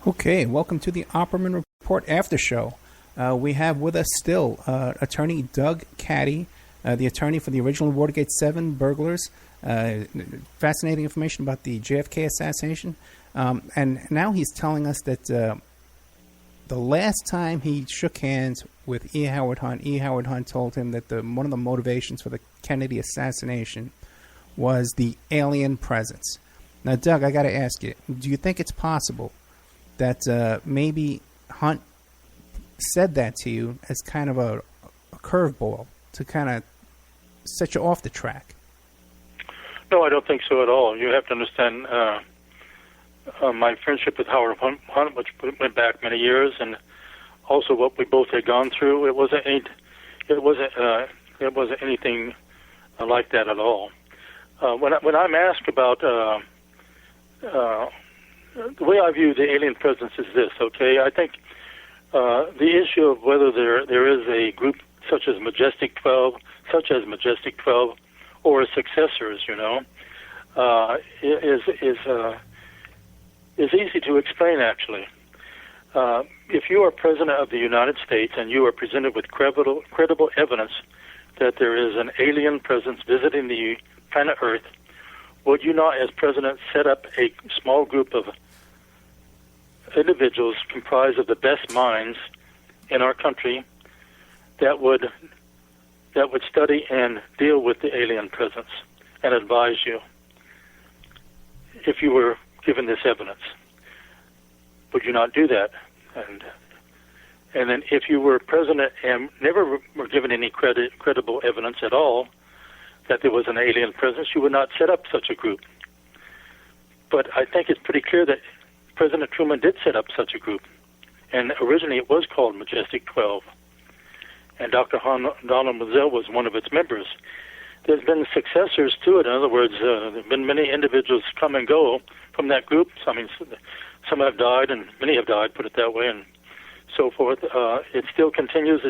Okay, welcome to the Opperman Report Aftershow. We have with us still attorney Doug Caddy, the attorney for the original Watergate 7 burglars. Fascinating information about the JFK assassination. And now he's telling us that the last time he shook hands with E. Howard Hunt told him that one of the motivations for the Kennedy assassination was the alien presence. Now, Doug, I got to ask you, do you think it's possible that maybe Hunt said that to you as kind of a curveball to kind of set you off the track? No, I don't think so at all. You have to understand my friendship with Howard Hunt, which went back many years, and also what we both had gone through. It wasn't anything like that at all. When I'm asked about the way I view the alien presence is this, okay? I think the issue of whether there is a group such as Majestic 12, or successors, is easy to explain, actually. If you are President of the United States and you are presented with credible evidence that there is an alien presence visiting the planet Earth, would you not, as President, set up a small group of individuals comprised of the best minds in our country that would study and deal with the alien presence and advise you if you were given this evidence? Would you not do that? And then if you were President and never were given any credible evidence at all that there was an alien presence, you would not set up such a group. But I think it's pretty clear that President Truman did set up such a group, and originally it was called Majestic 12, and Dr. Donald Mazzell was one of its members. There's been successors to it. In other words, there have been many individuals come and go from that group. I mean, some have died, and many have died, put it that way, and so forth. It still continues.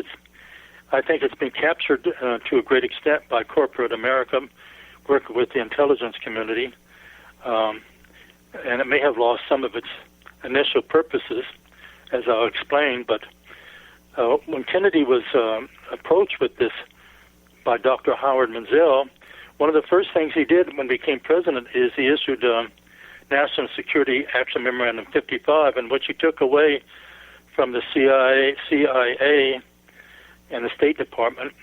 I think it's been captured to a great extent by corporate America, working with the intelligence community, and it may have lost some of its initial purposes, as I'll explain. But when Kennedy was approached with this by Dr. Howard Mazzell, one of the first things he did when he became president is he issued National Security Action Memorandum 55, in which he took away from the CIA and the State Department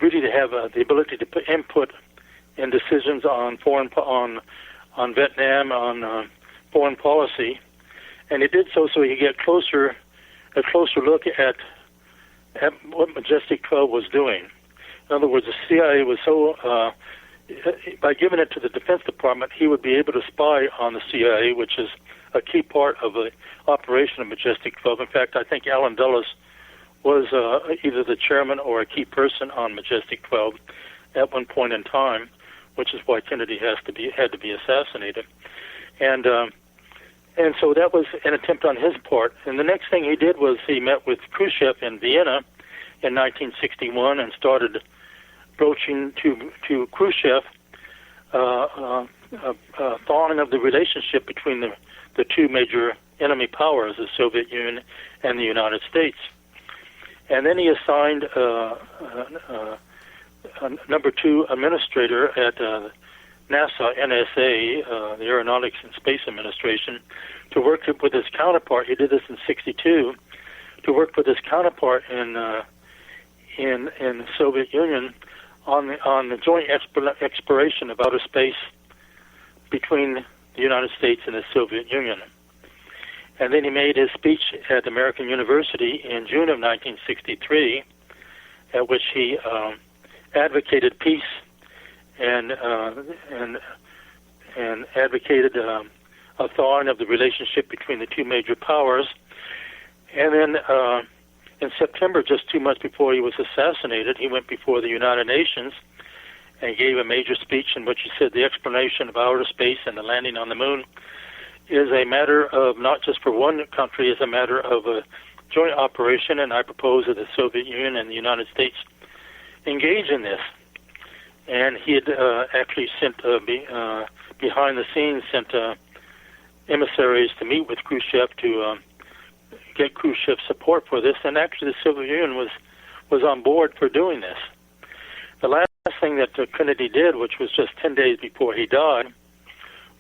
really to have the ability to put input in decisions on on Vietnam, on foreign policy, and he did so he could get a closer look at what Majestic 12 was doing. In other words, the CIA was so by giving it to the Defense Department, he would be able to spy on the CIA, which is a key part of the operation of Majestic 12. In fact, I think Allen Dulles was either the chairman or a key person on Majestic 12 at one point in time, which is why Kennedy had to be assassinated. And so that was an attempt on his part. And the next thing he did was he met with Khrushchev in Vienna in 1961 and started broaching to Khrushchev thawing of the relationship between the two major enemy powers, the Soviet Union and the United States. And then he assigned a number 2 administrator at NASA, NSA, the Aeronautics and Space Administration, to work with his counterpart. He did this in '62, to work with his counterpart in the Soviet Union on the joint exploration of outer space between the United States and the Soviet Union. And then he made his speech at American University in June of 1963, at which he advocated peace and advocated a thawing of the relationship between the two major powers. And then in September, just 2 months before he was assassinated, he went before the United Nations and gave a major speech in which he said the exploration of outer space and the landing on the moon is a matter of not just for one country, it's a matter of a joint operation, and I propose that the Soviet Union and the United States engage in this. and he had actually sent behind the scenes sent emissaries to meet with Khrushchev to get Khrushchev's support for this, and actually the Soviet Union was on board for doing this. The last thing that Kennedy did, which was just 10 days before he died,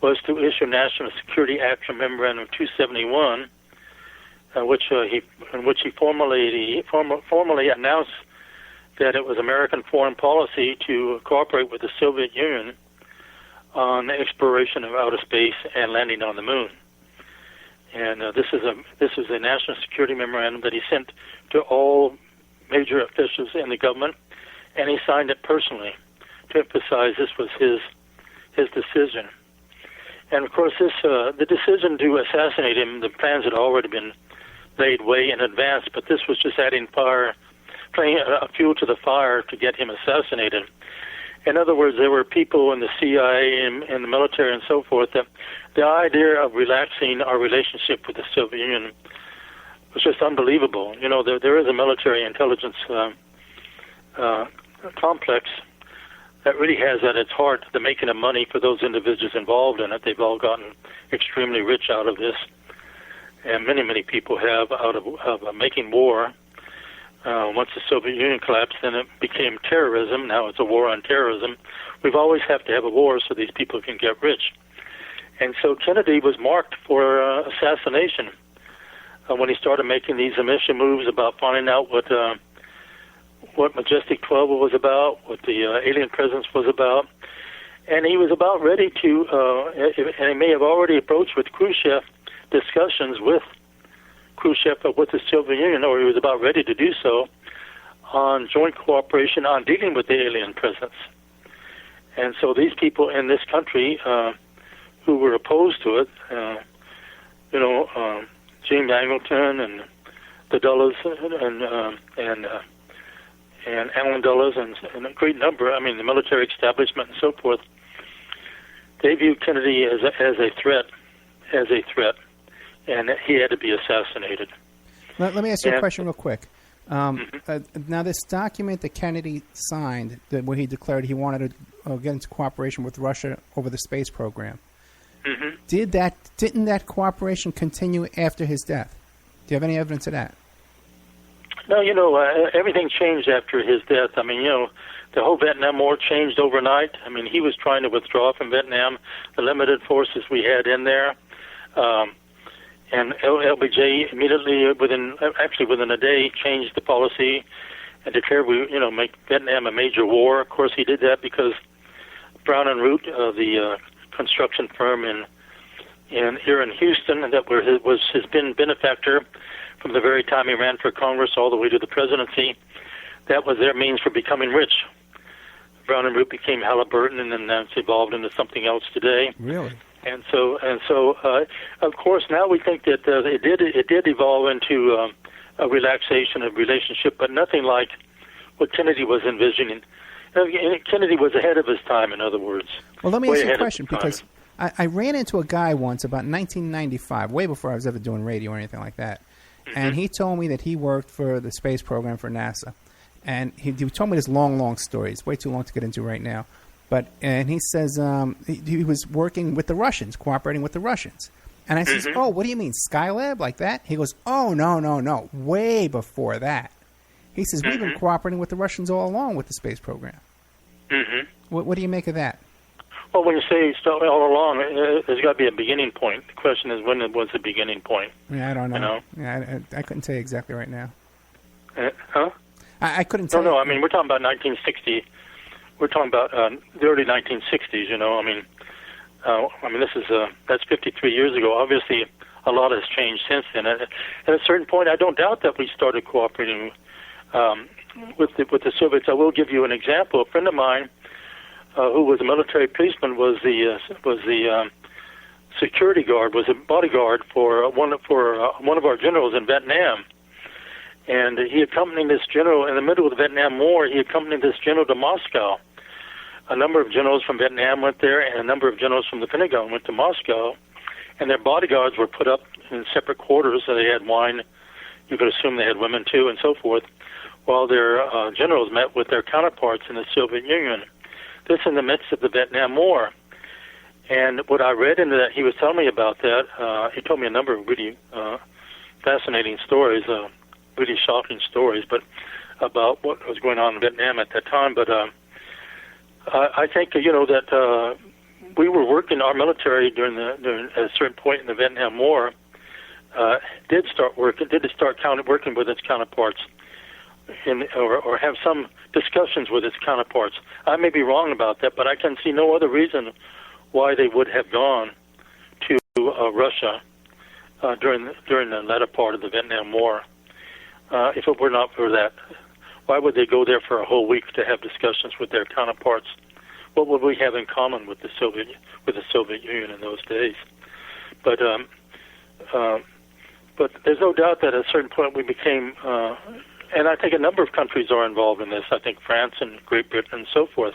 was to issue National Security Action Memorandum 271, in which he formally announced that it was American foreign policy to cooperate with the Soviet Union on the exploration of outer space and landing on the moon. And this is a national security memorandum that he sent to all major officials in the government, and he signed it personally to emphasize this was his decision. And of course, the decision to assassinate him, the plans had already been laid way in advance, but this was just adding fuel to the fire to get him assassinated. In other words, there were people in the CIA and the military and so forth that the idea of relaxing our relationship with the Soviet Union was just unbelievable. You know, there is a military intelligence complex that really has at its heart the making of money for those individuals involved in it. They've all gotten extremely rich out of this, and many people have out of making war. Once the Soviet Union collapsed, then it became terrorism. Now it's a war on terrorism. We've always have to have a war so these people can get rich. And so Kennedy was marked for assassination when he started making these initial moves about finding out what Majestic 12 was about, what the alien presence was about. And he was about ready to, and he may have already approached with Khrushchev discussions with Khrushchev with the Soviet Union, or he was about ready to do so, on joint cooperation on dealing with the alien presence. And so these people in this country who were opposed to it, James Angleton and the Dulles and Allen Dulles and a great number, the military establishment and so forth, they viewed Kennedy as a threat, and he had to be assassinated. Let me ask you a question real quick. Now, this document that Kennedy signed, where he declared he wanted to get into cooperation with Russia over the space program, didn't that cooperation continue after his death? Do you have any evidence of that? No, everything changed after his death. The whole Vietnam War changed overnight. He was trying to withdraw from Vietnam, the limited forces we had in there. And LBJ immediately, within a day, changed the policy and declared make Vietnam a major war. Of course, he did that because Brown and Root, the construction firm here in Houston, that was his benefactor from the very time he ran for Congress all the way to the presidency. That was their means for becoming rich. Brown and Root became Halliburton, and then that's evolved into something else today. Really? And so, of course, now we think that it did evolve into a relaxation of relationship, but nothing like what Kennedy was envisioning. Kennedy was ahead of his time, in other words. Well, let me ask you a question, because I ran into a guy once about 1995, way before I was ever doing radio or anything like that, and he told me that he worked for the space program for NASA. And he told me this long story. It's way too long to get into right now. And he says he was working with the Russians, cooperating with the Russians. And I says, oh, what do you mean, Skylab, like that? He goes, oh, no, way before that. He says, we've been cooperating with the Russians all along with the space program. What do you make of that? Well, when you say all along, there's got to be a beginning point. The question is, when was the beginning point? Yeah, I don't know. You know? Yeah, I couldn't tell you exactly right now. Huh? I couldn't tell No, we're talking about 1960. We're talking about the early 1960s, that's 53 years ago. Obviously, a lot has changed since then. At a certain point, I don't doubt that we started cooperating with the Soviets. I will give you an example. A friend of mine who was a military policeman was the security guard, was a bodyguard for one of our generals in Vietnam. And he accompanied this general in the middle of the Vietnam War. He accompanied this general to Moscow. A number of generals from Vietnam went there, and a number of generals from the Pentagon went to Moscow. And their bodyguards were put up in separate quarters. So they had wine. You could assume they had women too, and so forth. While their generals met with their counterparts in the Soviet Union. this in the midst of the Vietnam War. And what I read into that, he was telling me about that. He told me a number of really fascinating stories, really shocking stories, but about what was going on in Vietnam at that time. But I think that we were working, our military during at a certain point in the Vietnam War did start working with its counterparts or have some discussions with its counterparts. I may be wrong about that, but I can see no other reason why they would have gone to Russia during the latter part of the Vietnam War. If it were not for that, why would they go there for a whole week to have discussions with their counterparts? What would we have in common with the Soviet Union in those days? But there's no doubt that at a certain point we became, and I think a number of countries are involved in this. I think France and Great Britain and so forth.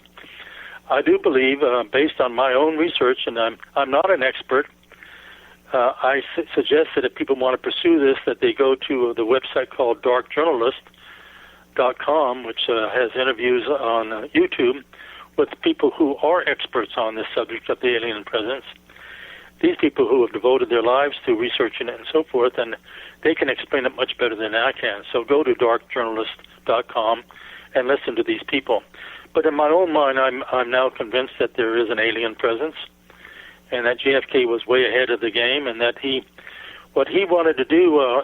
I do believe, based on my own research, and I'm not an expert, I suggest that if people want to pursue this, that they go to the website called darkjournalist.com, which has interviews on YouTube with people who are experts on this subject of the alien presence. These people who have devoted their lives to researching it and so forth, and they can explain it much better than I can. So go to darkjournalist.com and listen to these people. But in my own mind, I'm now convinced that there is an alien presence, and that JFK was way ahead of the game, and that what he wanted to do.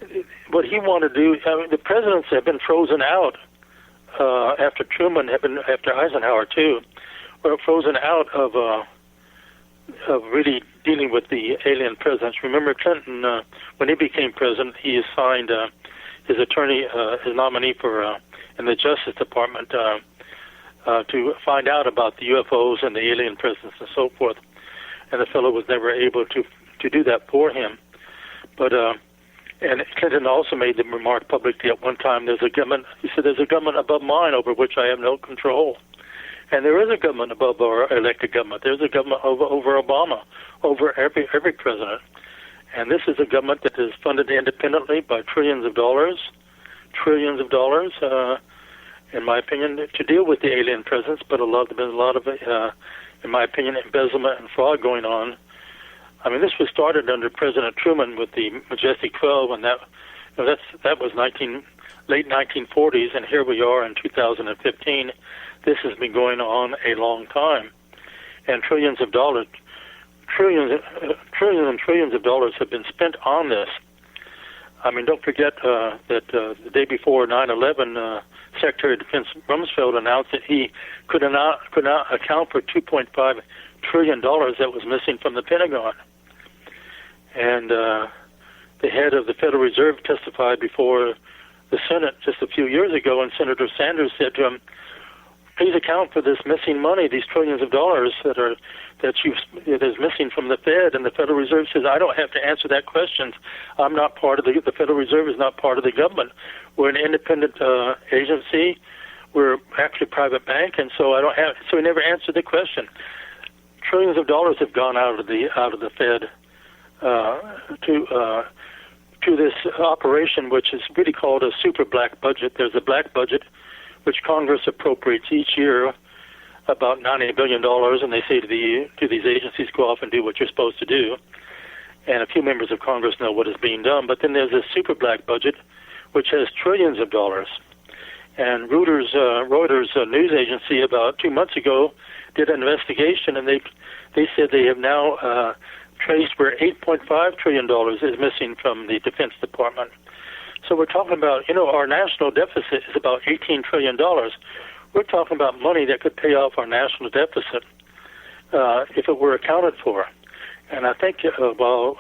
The presidents have been frozen out after Truman, after Eisenhower too, were frozen out of really dealing with the alien presence. Remember Clinton, when he became president, he assigned his attorney, his nominee for in the Justice Department to find out about the UFOs and the alien presence and so forth. And the fellow was never able to do that for him. But and Clinton also made the remark publicly at one time, he said, there's a government above mine over which I have no control. And there is a government above our elected government. There's a government over Obama, over every president. And this is a government that is funded independently by trillions of dollars, in my opinion, to deal with the alien presence, but there's been a lot of, in my opinion, embezzlement and fraud going on. I mean, this was started under President Truman with the Majestic 12, and that was late 1940s, and here we are in 2015. This has been going on a long time, and trillions and trillions of dollars have been spent on this. I mean, don't forget that the day before 9/11, Secretary of Defense Rumsfeld announced that he could not account for $2.5 trillion that was missing from the Pentagon. And the head of the Federal Reserve testified before the Senate just a few years ago, and Senator Sanders said to him, please account for this missing money, these trillions of dollars that is missing from the Fed. And the Federal Reserve says, I don't have to answer that question. I'm not part of the Federal Reserve is not part of the government. We're an independent agency. We're actually a private bank, and so so he never answered the question. Trillions of dollars have gone out of the Fed to this operation, which is really called a super black budget. There's a black budget which Congress appropriates each year about $90 billion, and they say to these agencies, go off and do what you're supposed to do. And a few members of Congress know what is being done. But then there's a super black budget, which has trillions of dollars. And Reuters news agency about 2 months ago did an investigation, and they said they have now traced where $8.5 trillion is missing from the Defense Department. So we're talking about, our national deficit is about $18 trillion. We're talking about money that could pay off our national deficit if it were accounted for. And I think while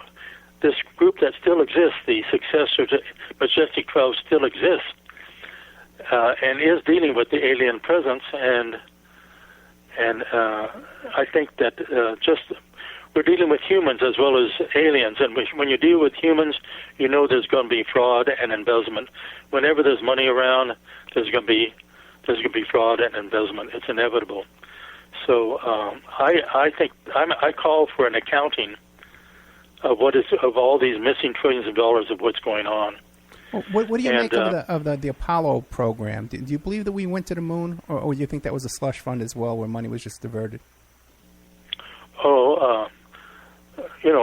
this group that still exists, the successor to Majestic 12 still exists, and is dealing with the alien presence, and I think that we're dealing with humans as well as aliens, and when you deal with humans, there's going to be fraud and embezzlement. Whenever there's money around, there's going to be fraud and embezzlement. It's inevitable. So I think I call for an accounting of all these missing trillions of dollars of what's going on. Well, what do you And, make of the Apollo program? Do you believe that we went to the moon, or do you think that was a slush fund as well, where money was just diverted?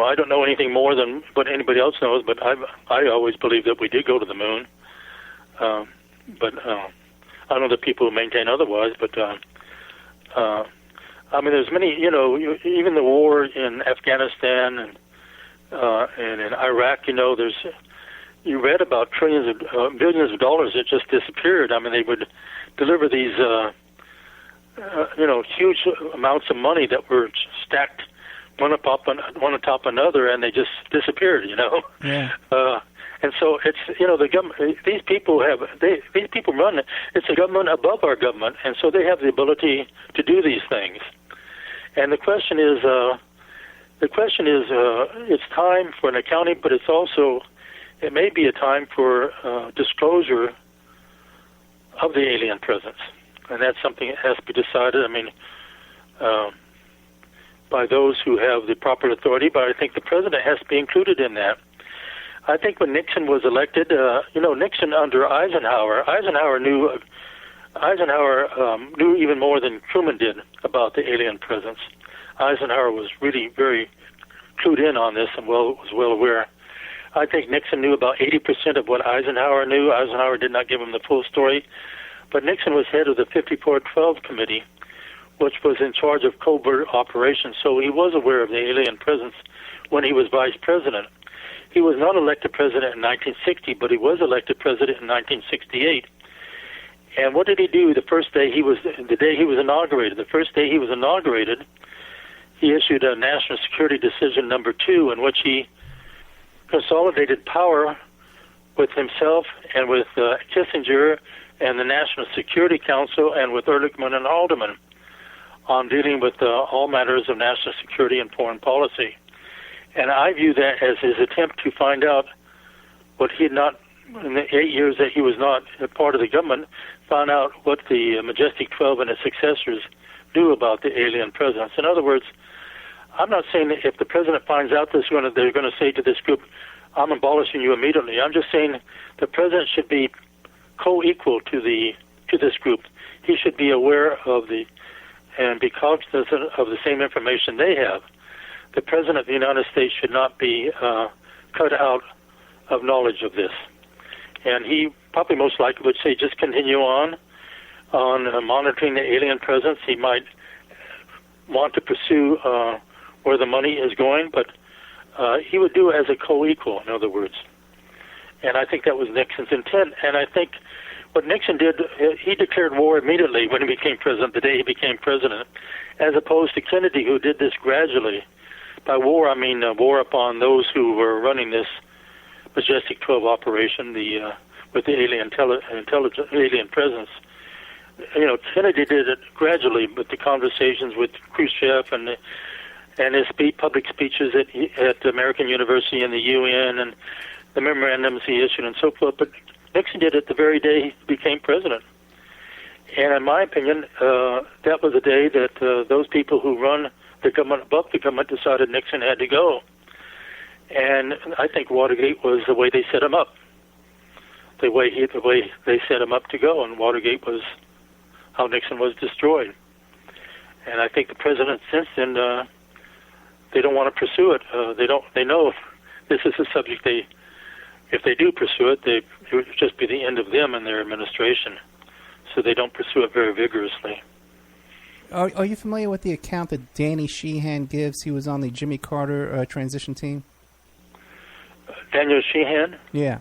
I don't know anything more than what anybody else knows, but I always believe that we did go to the moon. But I don't know the people who maintain otherwise, but there's many, even the war in Afghanistan and in Iraq, you read about billions of dollars that just disappeared. I mean, they would deliver these, huge amounts of money that were stacked one atop another, and they just disappeared. Yeah. And so it's the government. These people run. It's a government above our government, and so they have the ability to do these things. And the question is, it's time for an accounting, but it may be a time for disclosure of the alien presence, and that's something that has to be decided. I mean, by those who have the proper authority, but I think the president has to be included in that. I think when Nixon was elected, Nixon under Eisenhower knew even more than Truman did about the alien presence. Eisenhower was really very clued in on this and was well aware. I think Nixon knew about 80% of what Eisenhower knew. Eisenhower did not give him the full story, but Nixon was head of the 5412 committee, which was in charge of covert operations, so he was aware of the alien presence when he was vice president. He was not elected president in 1960, but he was elected president in 1968. And what did he do the day he was inaugurated? The first day he was inaugurated, he issued a National Security Decision number 2, in which he consolidated power with himself and with Kissinger and the National Security Council and with Ehrlichman and Haldeman on dealing with all matters of national security and foreign policy. And I view that as his attempt to find out what he had not, in the 8 years that he was not a part of the government, found out what the Majestic 12 and its successors knew about the alien presence. In other words, I'm not saying that if the president finds out this, they're going to say to this group, I'm abolishing you immediately. I'm just saying the president should be co-equal to this group. He should be aware of and be cognizant of the same information they have. The President of the United States should not be cut out of knowledge of this. And he probably most likely would say just continue on monitoring the alien presence. He might want to pursue where the money is going, but he would do it as a co-equal, in other words. And I think that was Nixon's intent. And I think what Nixon did, he declared war immediately when he became president, the day he became president, as opposed to Kennedy, who did this gradually. By war, I mean war upon those who were running this Majestic 12 operation, with the alien presence. Kennedy did it gradually with the conversations with Khrushchev and his public speeches at American University and the UN and the memorandums he issued and so forth. But Nixon did it the very day he became president. And in my opinion, that was the day that those people who run the government above the government decided Nixon had to go. And I think Watergate was the way they set him up. The way they set him up to go, and Watergate was how Nixon was destroyed. And I think the president since then, they don't want to pursue it. They know if this is a subject if they do pursue it, it would just be the end of them and their administration. So they don't pursue it very vigorously. Are you familiar with the account that Danny Sheehan gives? He was on the Jimmy Carter transition team. Daniel Sheehan? Yeah.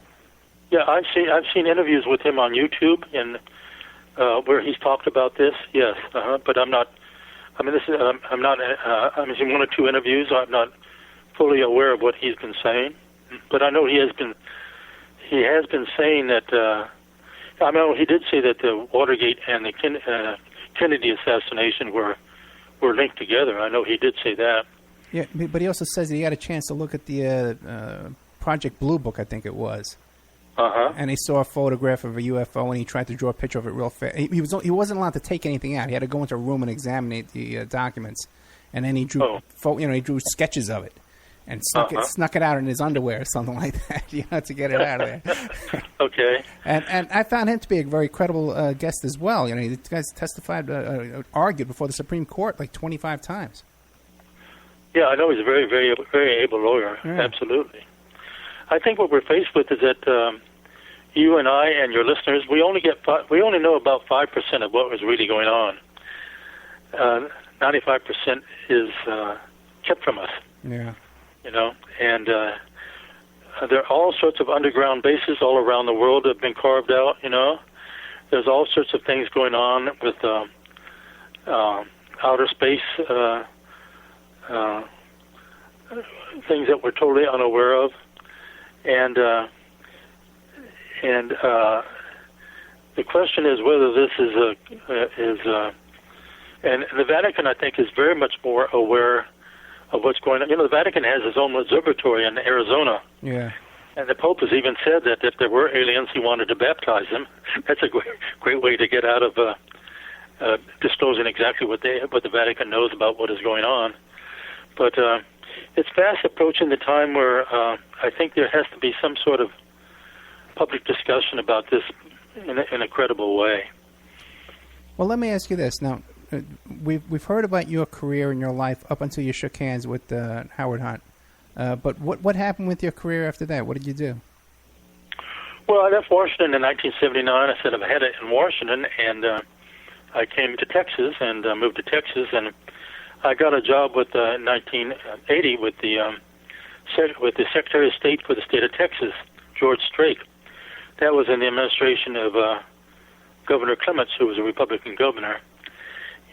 Yeah, I've seen interviews with him on YouTube and where he's talked about this. Yes, but I'm not. I mean, I've seen one or two interviews. I'm not fully aware of what he's been saying, but I know he has been saying that. I know he did say that the Watergate and the Kennedy assassination were linked together. I know he did say that. Yeah, but he also says that he had a chance to look at the Project Blue Book, I think it was. And he saw a photograph of a UFO, and he tried to draw a picture of it real fast. He wasn't allowed to take anything out. He had to go into a room and examine the documents, and then he drew he drew sketches of it. and snuck it out in his underwear or something like that, to get it out of there. Okay. And I found him to be a very credible guest as well. The guys testified, argued before the Supreme Court like 25 times. Yeah, I know he's a very, very, very able lawyer. Yeah. Absolutely. I think what we're faced with is that you and I and your listeners, we only know about 5% of what was really going on. 95% is kept from us. Yeah. And there are all sorts of underground bases all around the world that have been carved out. There's all sorts of things going on with outer space. Things that we're totally unaware of, and the question is whether this is and the Vatican, I think, is very much more aware of what's going on. The Vatican has its own observatory in Arizona. Yeah. And the Pope has even said that if there were aliens, he wanted to baptize them. That's a great way to get out of disclosing exactly what the Vatican knows about what is going on. But it's fast approaching the time where I think there has to be some sort of public discussion about this in a credible way. Well, let me ask you this. Now, we've heard about your career and your life up until you shook hands with Howard Hunt. But what happened with your career after that? What did you do? Well, I left Washington in 1979. I said I've had it in Washington, and I came to Texas and moved to Texas, and I got a job with 1980 with the Secretary of State for the state of Texas, George Strait. That was in the administration of Governor Clements, who was a Republican governor.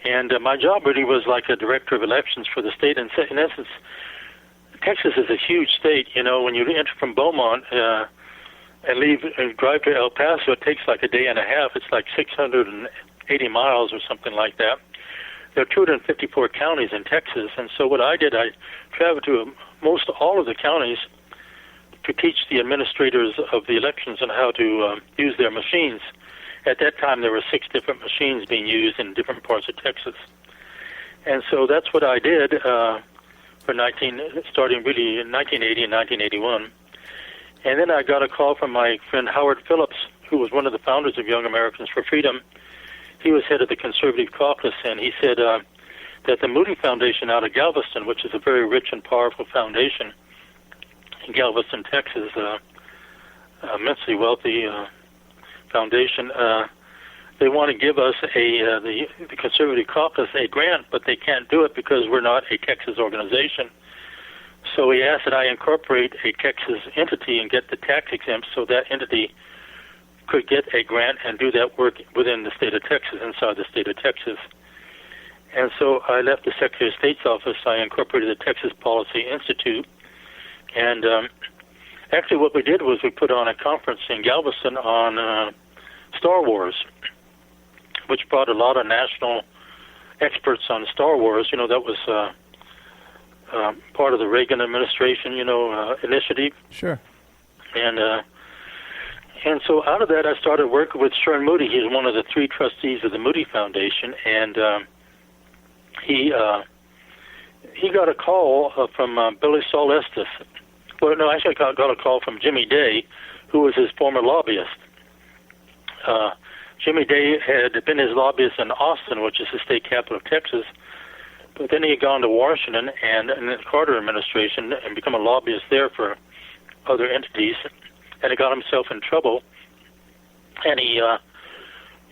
And my job really was like a director of elections for the state. And in essence, Texas is a huge state. When you enter from Beaumont and leave and drive to El Paso, it takes like a day and a half. It's like 680 miles or something like that. There are 254 counties in Texas, and so what I did, I traveled to most all of the counties to teach the administrators of the elections on how to use their machines. At that time, there were 6 different machines being used in different parts of Texas. And so that's what I did starting really in 1980 and 1981. And then I got a call from my friend Howard Phillips, who was one of the founders of Young Americans for Freedom. He was head of the Conservative Caucus, and he said that the Moody Foundation out of Galveston, which is a very rich and powerful foundation in Galveston, Texas, immensely wealthy foundation, they want to give us the Conservative Caucus a grant, but they can't do it because we're not a Texas organization. So he asked that I incorporate a Texas entity and get the tax exempt so that entity could get a grant and do that work within the state of Texas, inside the state of Texas. And so I left the Secretary of State's office. I incorporated the Texas Policy Institute. And actually what we did was we put on a conference in Galveston on Star Wars, which brought a lot of national experts on Star Wars. That was part of the Reagan administration, initiative. Sure. And so out of that, I started working with Sherman Moody. He's one of the 3 trustees of the Moody Foundation, and he got a call from Billy Saul Estes. Well, no, actually, I got a call from Jimmy Day, who was his former lobbyist. Jimmy Day had been his lobbyist in Austin, which is the state capital of Texas, but then he had gone to Washington and in the Carter administration and become a lobbyist there for other entities. And he got himself in trouble, and he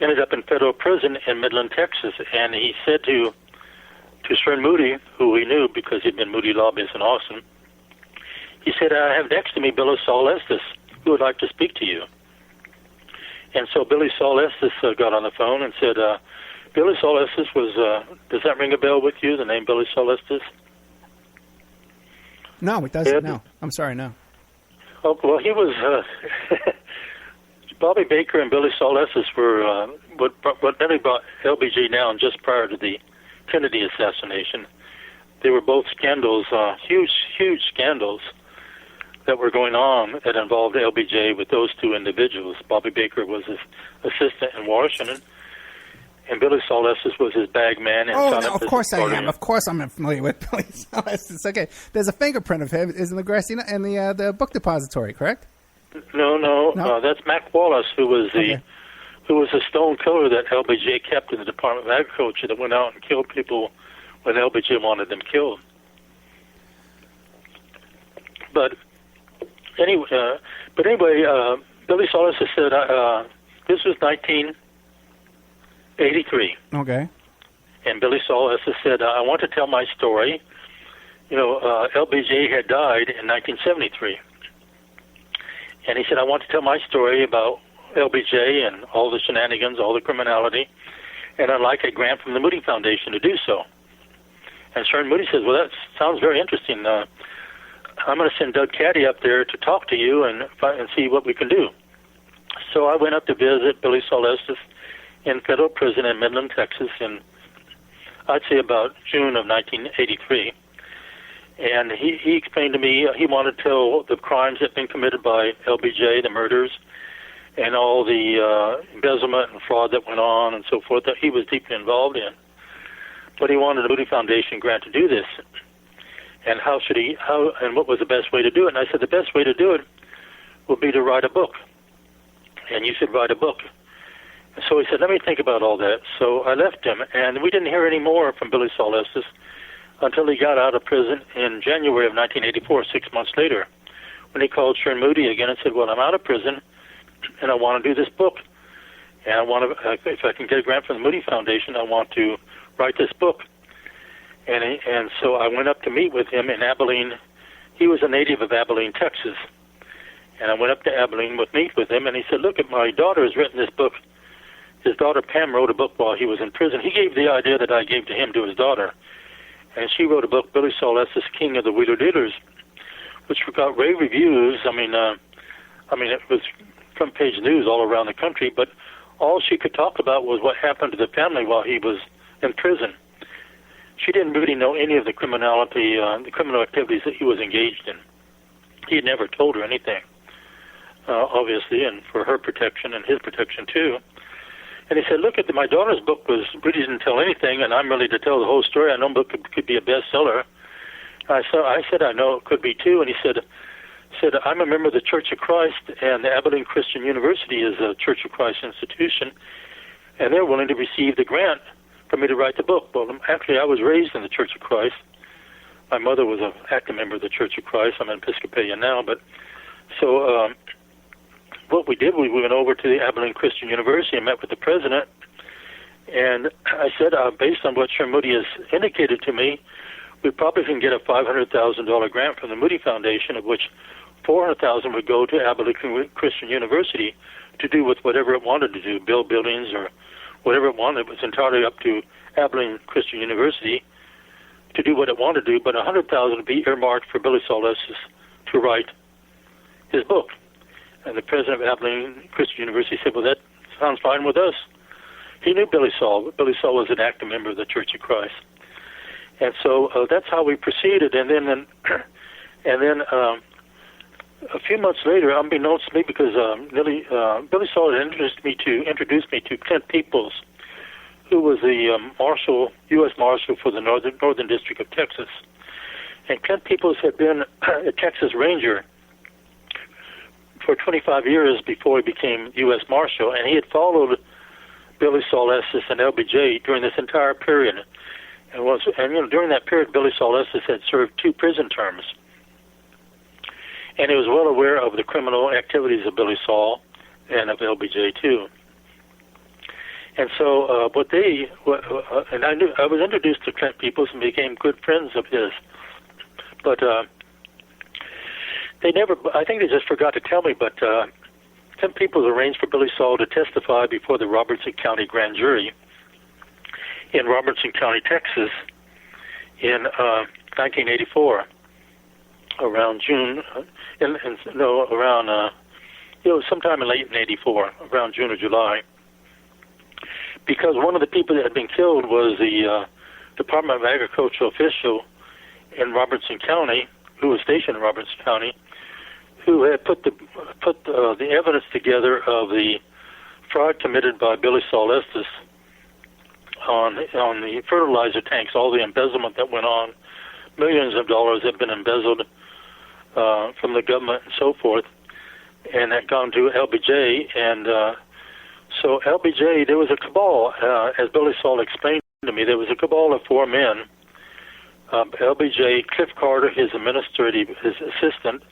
ended up in federal prison in Midland, Texas. And he said to Sherman Moody, who he knew because he'd been Moody lobbyist in Austin, he said, I have next to me Billy Saul Estes, who would like to speak to you. And so Billy Saul Estes got on the phone and said, Billy Saul Estes was, does that ring a bell with you, the name Billy Saul Estes? No, it doesn't, no. I'm sorry, no. Oh, well, he was Bobby Baker and Billy Saul Estes were what really brought LBJ down just prior to the Kennedy assassination. They were both scandals, huge scandals that were going on that involved LBJ with those 2 individuals. Bobby Baker was his assistant in Washington, and Billy Saul Estes was his bag man. And Oh, no, of course I am. Of course I'm familiar with Billy Saul Estes. Okay, there's a fingerprint of him is in the Grassy in the book depository, correct? No, that's Mac Wallace, who was the stone killer that LBJ kept in the Department of Agriculture that went out and killed people when LBJ wanted them killed. But anyway, Billy Saul Estes said this was 1983. Okay. And Billy Saul Estes said, I want to tell my story. LBJ had died in 1973. And he said, I want to tell my story about LBJ and all the shenanigans, all the criminality, and I'd like a grant from the Moody Foundation to do so. And Sharon Moody says, well, that sounds very interesting. I'm going to send Doug Caddy up there to talk to you and see what we can do. So I went up to visit Billy Saul Estes in federal prison in Midland, Texas, in, I'd say, about June of 1983. And he explained to me he wanted to tell the crimes that had been committed by LBJ, the murders, and all the embezzlement and fraud that went on and so forth that he was deeply involved in. But he wanted a Moody Foundation grant to do this. And how and what was the best way to do it? And I said, the best way to do it would be to write a book. And you should write a book. And so he said, let me think about all that. So I left him, and we didn't hear any more from Billy Saul Estes until he got out of prison in January of 1984, 6 months later, when he called Sharon Moody again and said, well, I'm out of prison, and I want to do this book. And I want to, if I can get a grant from the Moody Foundation, I want to write this book. And so I went up to meet with him in Abilene. He was a native of Abilene, Texas. And I went up to Abilene to meet with him, and he said, look, my daughter has written this book. His daughter Pam wrote a book while he was in prison. He gave the idea that I gave to him to his daughter. And she wrote a book, Billy Saul Estes, King of the Wheeler Dealers, which got rave reviews. I mean, it was front-page news all around the country, but all she could talk about was what happened to the family while he was in prison. She didn't really know any of the criminality, the criminal activities that he was engaged in. He had never told her anything, obviously, and for her protection and his protection, too. And he said, look, my daughter's book really didn't tell anything, and I'm ready to tell the whole story. I know the book could be a bestseller. I said, I know it could be, too. And he said, I'm a member of the Church of Christ, and the Abilene Christian University is a Church of Christ institution, and they're willing to receive the grant for me to write the book. Well, actually, I was raised in the Church of Christ. My mother was an active member of the Church of Christ. I'm an Episcopalian now, but so what we did, we went over to the Abilene Christian University and met with the president, and I said, based on what Sharon Moody has indicated to me, we probably can get a $500,000 grant from the Moody Foundation, of which $400,000 would go to Abilene Christian University to do with whatever it wanted to do, build buildings or whatever it wanted. It was entirely up to Abilene Christian University to do what it wanted to do, but $100,000 would be earmarked for Billy Saul Estes to write his book. And the president of Abilene Christian University said, well, that sounds fine with us. He knew Billy Saul, but Billy Saul was an active member of the Church of Christ. And so that's how we proceeded. And then a few months later, unbeknownst to me, because Billy Saul had introduced me to Clint Peoples, who was the U.S. Marshal for the Northern District of Texas. And Clint Peoples had been a Texas Ranger for 25 years before he became U.S. Marshal, and he had followed Billy Saul Estes and LBJ during this entire period. And during that period, Billy Saul Estes had served 2 prison terms. And he was well aware of the criminal activities of Billy Saul and of LBJ, too. And so I was introduced to Clint Peoples and became good friends of his. But I think they just forgot to tell me, but Clint Peoples arranged for Billy Saul to testify before the Robertson County Grand Jury in Robertson County, Texas, in 1984, around June, sometime in late 1984, around June or July, because one of the people that had been killed was the Department of Agricultural official in Robertson County, who was stationed in Robertson County, who had put the evidence together of the fraud committed by Billy Saul Estes on the fertilizer tanks, all the embezzlement that went on. Millions of dollars have been embezzled from the government and so forth, and had gone to LBJ. And so LBJ, there was a cabal, as Billy Saul explained to me, there was a cabal of 4 men. LBJ, Cliff Carter, his assistant,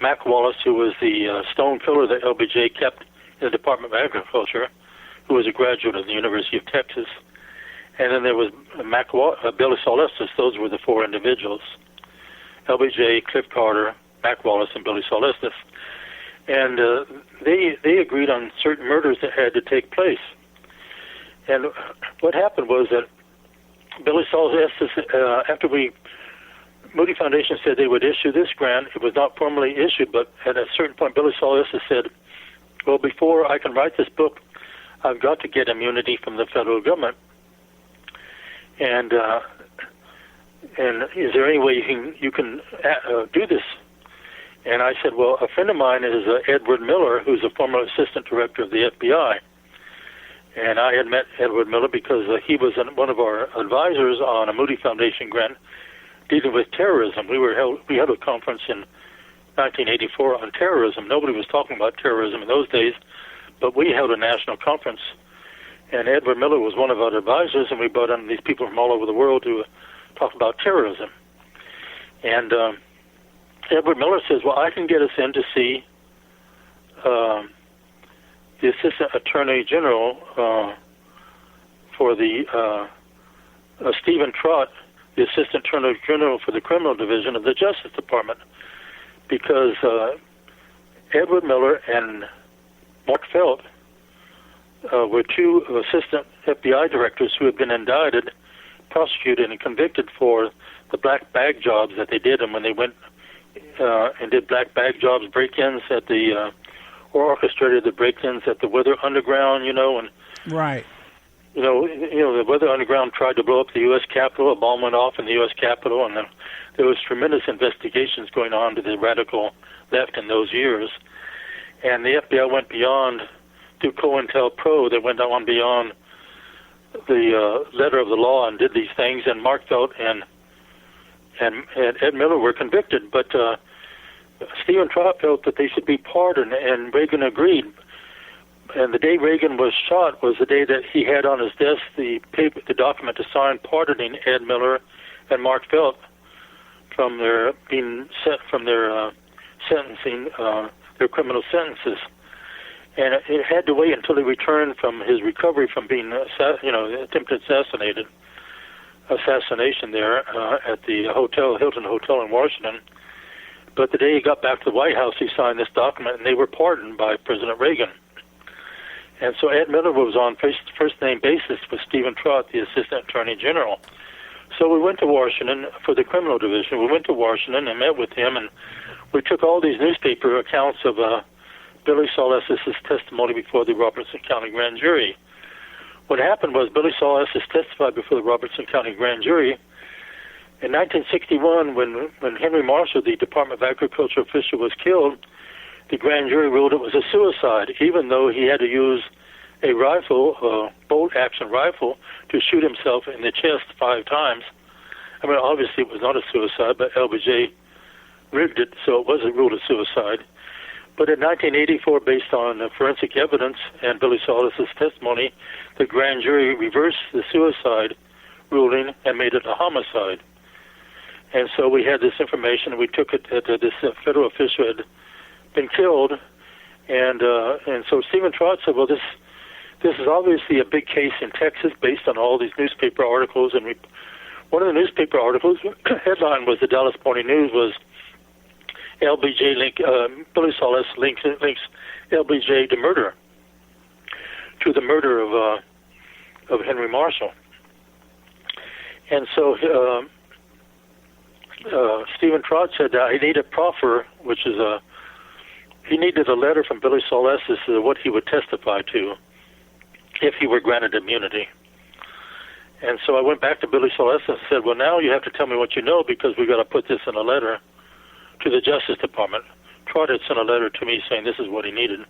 Mac Wallace, who was the stone killer that LBJ kept in the Department of Agriculture, who was a graduate of the University of Texas. And then there was Billy Saul Estes. Those were the 4 individuals. LBJ, Cliff Carter, Mac Wallace, and Billy Saul Estes. And they agreed on certain murders that had to take place. And what happened was that Billy Saul Estes, after Moody Foundation said they would issue this grant, it was not formally issued, but at a certain point, Billy Saul Estes said, well, before I can write this book, I've got to get immunity from the federal government. And is there any way you can do this? And I said, well, a friend of mine is Edward Miller, who's a former assistant director of the FBI. And I had met Edward Miller because he was one of our advisors on a Moody Foundation grant dealing with terrorism. We had a conference in 1984 on terrorism. Nobody was talking about terrorism in those days, but we held a national conference. And Edward Miller was one of our advisors, and we brought in these people from all over the world to talk about terrorism. And Edward Miller says, well, I can get us in to see the Assistant Attorney General for the Stephen Trott, the Assistant Attorney General for the Criminal Division of the Justice Department, because Edward Miller and Mark Felt were 2 assistant FBI directors who had been indicted, prosecuted, and convicted for the black bag jobs that they did, and when they went and did black bag jobs, break-ins at the or orchestrated the break-ins at the Weather Underground, and right. The Weather Underground tried to blow up the U.S. Capitol. A bomb went off in the U.S. Capitol, and there was tremendous investigations going on to the radical left in those years. And the FBI went beyond, through COINTELPRO, they went on beyond the letter of the law and did these things. And Mark Felt and Ed Miller were convicted, but Stephen Trott felt that they should be pardoned, and Reagan agreed. And the day Reagan was shot was the day that he had on his desk the document to sign pardoning Ed Miller and Mark Felt from their sentencing, their criminal sentences. And it had to wait until he returned from his recovery from being, attempted assassination there at the Hilton Hotel in Washington. But the day he got back to the White House, he signed this document, and they were pardoned by President Reagan. And so Ed Miller was on first-name basis with Stephen Trott, the Assistant Attorney General. So we went to Washington for the criminal division. We went to Washington and met with him, and we took all these newspaper accounts of Billy Saul Estes' testimony before the Robertson County Grand Jury. What happened was Billy Saul Estes testified before the Robertson County Grand Jury. In 1961, when Henry Marshall, the Department of Agriculture official, was killed, the grand jury ruled it was a suicide, even though he had to use a rifle, a bolt-action rifle, to shoot himself in the chest 5 times. I mean, obviously it was not a suicide, but LBJ rigged it, so it wasn't ruled a suicide. But in 1984, based on forensic evidence and Billy Saul Estes' testimony, the grand jury reversed the suicide ruling and made it a homicide. And so we had this information, and we took it that this federal official had been killed, and so Stephen Trott said, well, this is obviously a big case in Texas based on all these newspaper articles, and one of the newspaper articles, headline was the Dallas Morning News, was LBJ Billy Saul Estes links LBJ to the murder of Henry Marshall. And so Stephen Trott said that he needed a proffer, which is he needed a letter from Billy Saul Estes as to what he would testify to if he were granted immunity. And so I went back to Billy Saul Estes and said, well, now you have to tell me what you know, because we've got to put this in a letter to the Justice Department. Trott had sent a letter to me saying this is what he needed.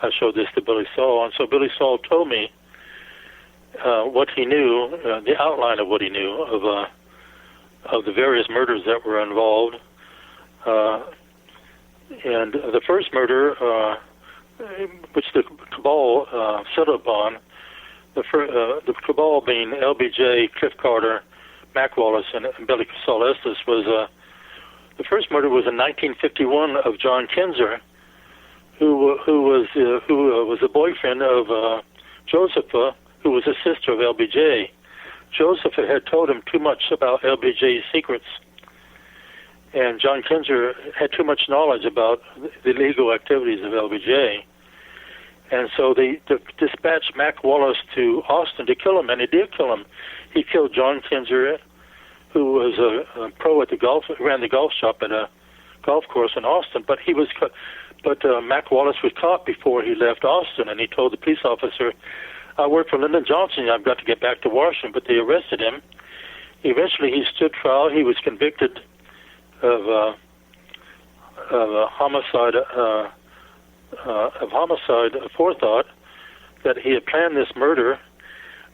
I showed this to Billy Saul, and so Billy Saul told me what he knew, the outline of what he knew of the various murders that were involved. And the first murder, which the cabal settled upon, the cabal being LBJ, Cliff Carter, Mac Wallace, and Billy Saul Estes, was the first murder was in 1951 of John Kinzer, who was the boyfriend of Josepha, who was a sister of LBJ. Josepha had told him too much about LBJ's secrets, and John Kinzer had too much knowledge about the illegal activities of LBJ. And so they dispatched Mac Wallace to Austin to kill him, and he did kill him. He killed John Kinzer, who was a pro at ran the golf shop at a golf course in Austin. But Mac Wallace was caught before he left Austin, and he told the police officer, "I work for Lyndon Johnson. I've got to get back to Washington." But they arrested him. Eventually, he stood trial. He was convicted of homicide forethought, that he had planned this murder.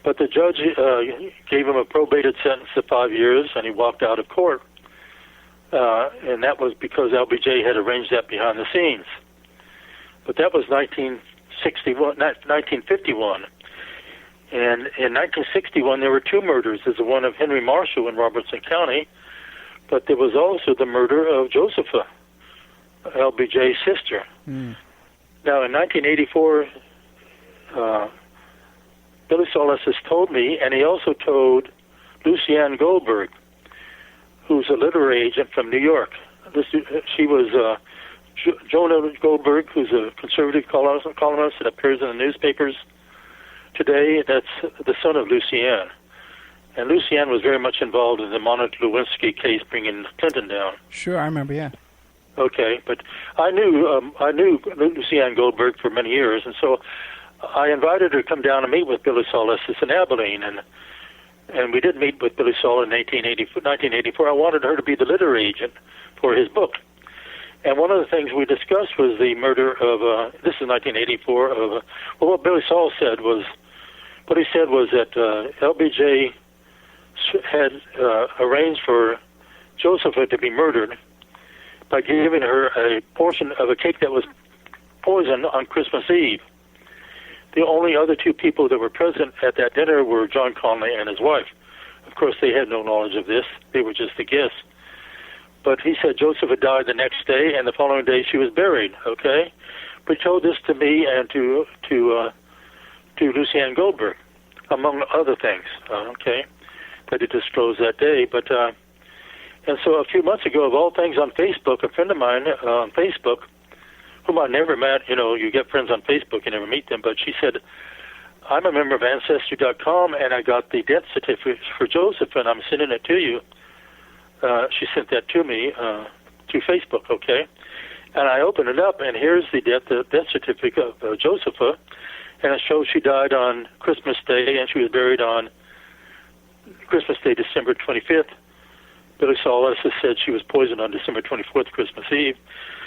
But the judge gave him a probated sentence of 5 years, and he walked out of court. And that was because LBJ had arranged that behind the scenes. But that was 1951. And in 1961, there were two murders. There's the one of Henry Marshall in Robertson County, but there was also the murder of Josepha, LBJ's sister. Now, in 1984, Billy Solis has told me, and he also told Lucianne Goldberg, who's a literary agent from New York. She was Jonah Goldberg, who's a conservative columnist that appears in the newspapers today. That's the son of Lucianne. And Lucianne was very much involved in the Monica Lewinsky case bringing Clinton down. Sure, I remember, yeah. Okay, but I knew Lucianne Goldberg for many years, and so I invited her to come down and meet with Billy Solis in Abilene, and we did meet with Billy Solis in 1984. I wanted her to be the literary agent for his book. And one of the things we discussed was the murder of, this is 1984, well, what Billy Solis said was that LBJ had arranged for Josepha to be murdered by giving her a portion of a cake that was poisoned on Christmas Eve. The only other two people that were present at that dinner were John Conley and his wife. Of course, they had no knowledge of this. They were just the guests. But he said Josepha died the next day, and the following day she was buried, okay? But he told this to me and to Lucianne Goldberg, among other things, okay, that he disclosed that day. But and so a few months ago, of all things, on Facebook, a friend of mine on Facebook, whom I never met, you get friends on Facebook, you never meet them, but she said, "I'm a member of Ancestry.com, and I got the death certificate for Joseph, and I'm sending it to you." She sent that to me through Facebook, okay? And I opened it up, and here's the death certificate of Josepha, and it shows she died on Christmas Day, and she was buried on Christmas Day, December 25th. Billy Solis has said she was poisoned on December 24th, Christmas Eve.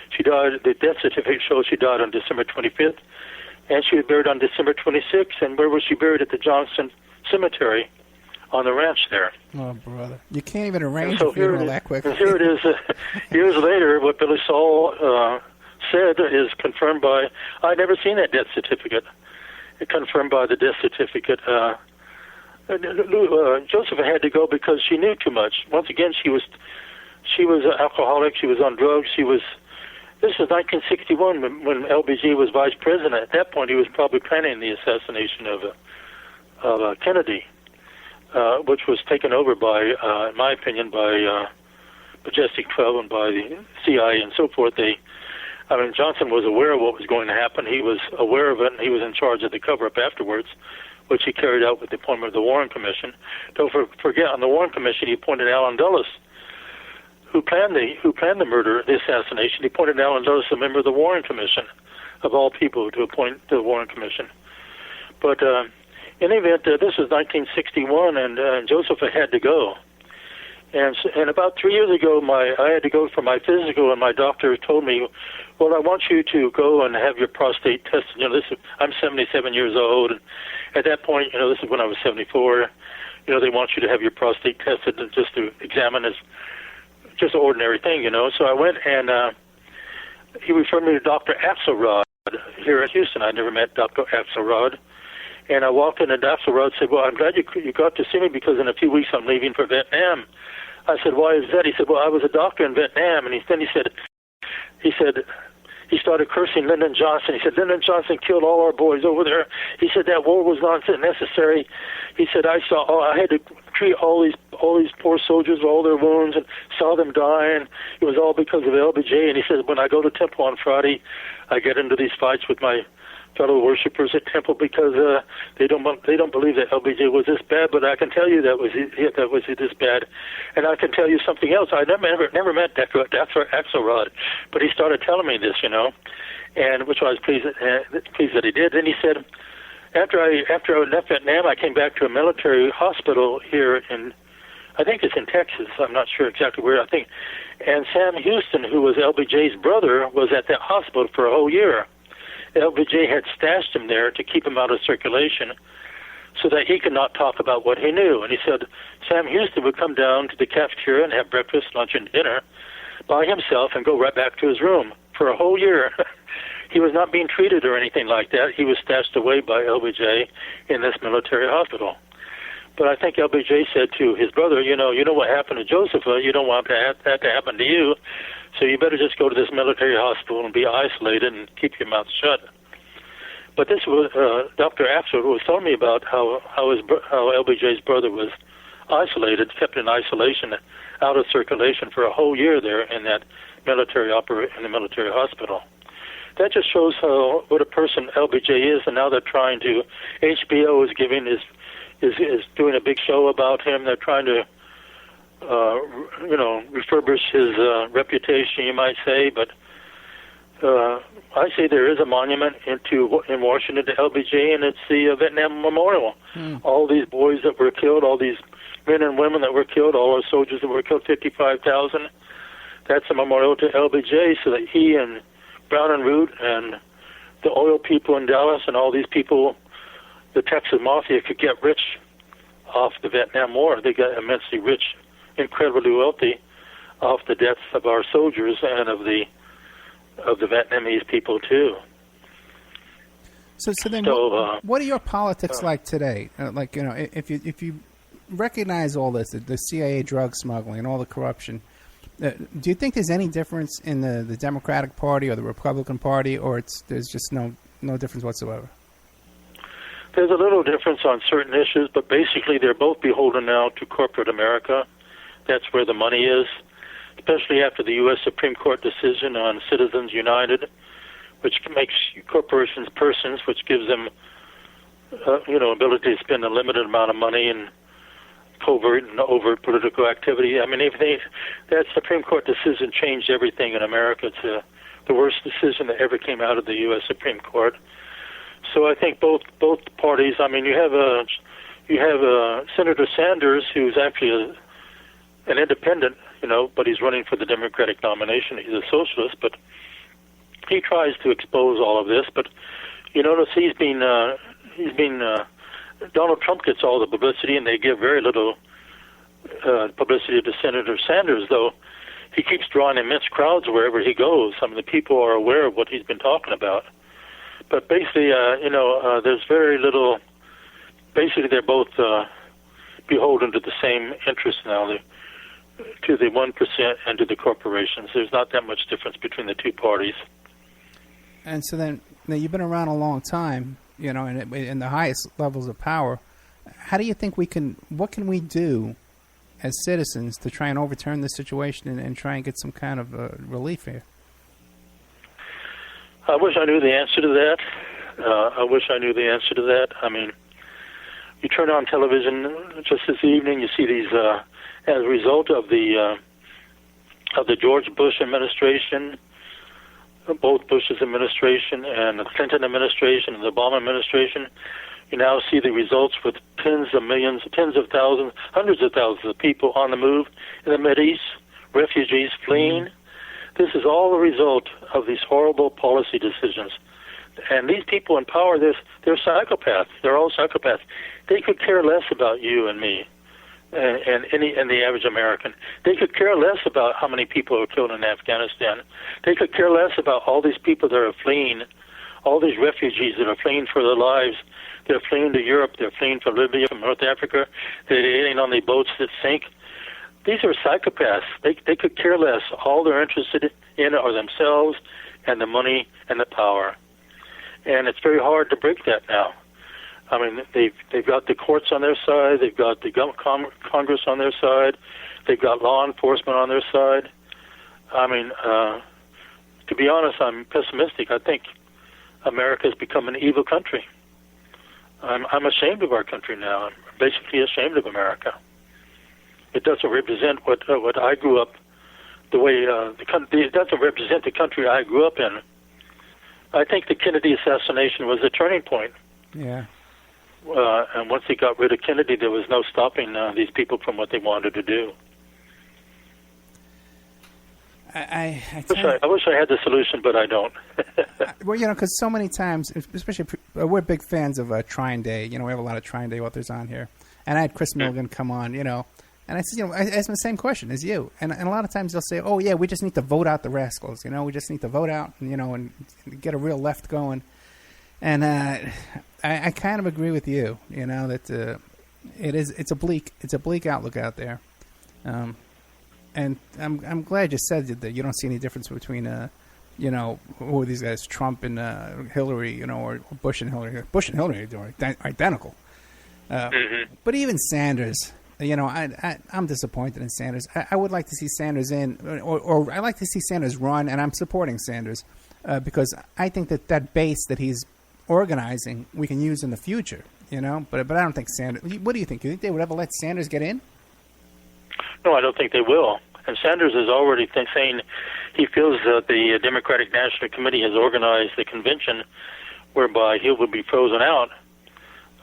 She died. The death certificate shows she died on December 25th, and she was buried on December 26th. And where was she buried? At the Johnson Cemetery on the ranch there. Oh, brother. You can't even arrange a funeral that quickly. And here it is. Years later, what Billy Saul said is confirmed by, I'd never seen that death certificate. It confirmed by the death certificate. Josepha had to go because she knew too much. Once again, she was an alcoholic. She was on drugs. This was 1961 when LBJ was vice president. At that point, he was probably planning the assassination of Kennedy, which was taken over by, in my opinion, by Majestic 12 and by the CIA and so forth. Johnson was aware of what was going to happen. He was aware of it, and he was in charge of the cover-up afterwards, which he carried out with the appointment of the Warren Commission. Don't forget, on the Warren Commission, he appointed Allen Dulles, who planned the murder, the assassination. He appointed Allen Dulles a member of the Warren Commission, of all people, to appoint to the Warren Commission. But in any event, this was 1961, and Josepha had to go. And about 3 years ago, I had to go for my physical, and my doctor told me, "Well, I want you to go and have your prostate tested." I'm 77 years old, at that point, this is when I was 74. They want you to have your prostate tested just to examine as just an ordinary thing. So I went and he referred me to Dr. Axelrod here in Houston. I never met Dr. Axelrod. And I walked in, and Axelrod said, "Well, I'm glad you got to see me because in a few weeks I'm leaving for Vietnam." I said, "Why is that?" He said, "Well, I was a doctor in Vietnam." And then he said, he started cursing Lyndon Johnson. He said, "Lyndon Johnson killed all our boys over there." He said that war was not necessary. He said, I had to treat all these poor soldiers with all their wounds and saw them die, and it was all because of LBJ. And he said, when I go to temple on Friday, I get into these fights with my fellow worshipers at temple because they don't believe that LBJ was this bad, but I can tell you that was this bad. And I can tell you something else. I never met Dr. Axelrod, but he started telling me this, and which I was pleased that he did. Then he said, after I left Vietnam, I came back to a military hospital here in, I think it's in Texas. I'm not sure exactly where. I think, and Sam Houston, who was LBJ's brother, was at that hospital for a whole year. LBJ had stashed him there to keep him out of circulation so that he could not talk about what he knew. And he said Sam Houston would come down to the cafeteria and have breakfast, lunch, and dinner by himself and go right back to his room for a whole year. He was not being treated or anything like that. He was stashed away by LBJ in this military hospital. But I think LBJ said to his brother, you know what happened to Joseph. You don't want that to happen to you. So you better just go to this military hospital and be isolated and keep your mouth shut. But this was Dr. Axel who was telling me about how LBJ's brother was isolated, kept in isolation, out of circulation for a whole year there in that military hospital. That just shows what a person LBJ is, and now they're trying to. HBO is doing a big show about him. They're trying to refurbish his reputation, you might say, but I say there is a monument in Washington to LBJ, and it's the Vietnam Memorial. All these boys that were killed, all these men and women that were killed, all our soldiers that were killed, 55,000, that's a memorial to LBJ so that he and Brown and Root and the oil people in Dallas and all these people, the Texas Mafia, could get rich off the Vietnam War. They got immensely rich, incredibly wealthy off the deaths of our soldiers and of the Vietnamese people too. So then, what are your politics like today? If you recognize all this, the CIA drug smuggling and all the corruption, do you think there's any difference in the Democratic Party or the Republican Party, or there's just no difference whatsoever? There's a little difference on certain issues, but basically they're both beholden now to corporate America. That's where the money is, especially after the U.S. Supreme Court decision on Citizens United, which makes corporations persons, which gives them, ability to spend a limited amount of money in covert and overt political activity. I mean, that Supreme Court decision changed everything in America. It's the worst decision that ever came out of the U.S. Supreme Court. So I think both parties. I mean, you have Senator Sanders, who's actually an independent, but he's running for the Democratic nomination. He's a socialist, but he tries to expose all of this. But you notice he's been Donald Trump gets all the publicity, and they give very little publicity to Senator Sanders, though he keeps drawing immense crowds wherever he goes. I mean, the people are aware of what he's been talking about. But basically, there's very little. Basically, they're both beholden to the same interests now, to the 1% and to the corporations. There's not that much difference between the two parties. And so then, now you've been around a long time, in the highest levels of power. How do you think what can we do as citizens to try and overturn this situation and try and get some kind of relief here? I wish I knew the answer to that. I mean, you turn on television just this evening, you see these, as a result of the George Bush administration, both Bush's administration and the Clinton administration and the Obama administration, you now see the results with tens of millions, tens of thousands, hundreds of thousands of people on the move in the Mideast, refugees fleeing. This is all the result of these horrible policy decisions And these people in power, they're psychopaths. They're all psychopaths. They could care less about you and me, and the average American. They could care less about how many people are killed in Afghanistan. They could care less about all these people that are fleeing, all these refugees that are fleeing for their lives. They're fleeing to Europe. They're fleeing from Libya, from North Africa. They're getting on the boats that sink. These are psychopaths. They could care less. All they're interested in are themselves and the money and the power. And it's very hard to break that now. I mean, they've got the courts on their side. They've got the Congress on their side. They've got law enforcement on their side. I mean, to be honest, I'm pessimistic. I think America has become an evil country. I'm ashamed of our country now. I'm basically ashamed of America. It doesn't represent what I grew up, the way it doesn't represent the country I grew up in. I think the Kennedy assassination was a turning point. Yeah. And once they got rid of Kennedy, there was no stopping these people from what they wanted to do. I wish I had the solution, but I don't. Well, because so many times, especially we're big fans of Trine Day. We have a lot of Trine Day authors on here. And I had Chris Milligan come on, and I said, I asked him the same question as you. And a lot of times they'll say, oh, yeah, we just need to vote out the rascals. We just need to vote out, and get a real left going. And I kind of agree with you, that it's a bleak outlook out there. And I'm glad you said that you don't see any difference between, who are these guys, Trump and Hillary, or Bush and Hillary. Bush and Hillary are identical. But even Sanders, I'm disappointed in Sanders. I would like to see Sanders in, or I like to see Sanders run, and I'm supporting Sanders because I think that base that he's organizing we can use in the future, But I don't think Sanders. What do you think? Do you think they would ever let Sanders get in? No, I don't think they will. And Sanders is already saying he feels that the Democratic National Committee has organized the convention whereby he will be frozen out,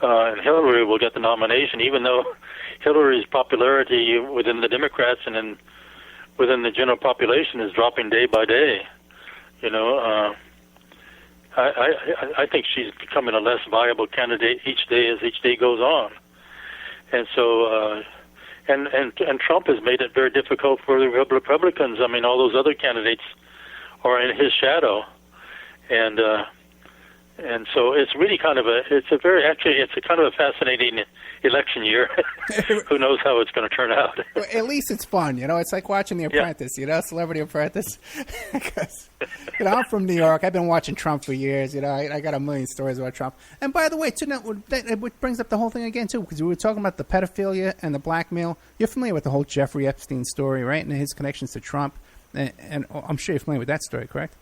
and Hillary will get the nomination, even though Hillary's popularity within the Democrats and within the general population is dropping day by day. I think she's becoming a less viable candidate each day as each day goes on. And so, and Trump has made it very difficult for the Republicans. I mean, all those other candidates are in his shadow, and so it's really kind of it's a kind of a fascinating election year. Who knows how it's going to turn out? Well, at least it's fun, It's like watching The Apprentice, Celebrity Apprentice. Because, I'm from New York. I've been watching Trump for years. I got a million stories about Trump. And by the way, too, that brings up the whole thing again too, because we were talking about the pedophilia and the blackmail. You're familiar with the whole Jeffrey Epstein story, right? And his connections to Trump. And I'm sure you're familiar with that story, correct?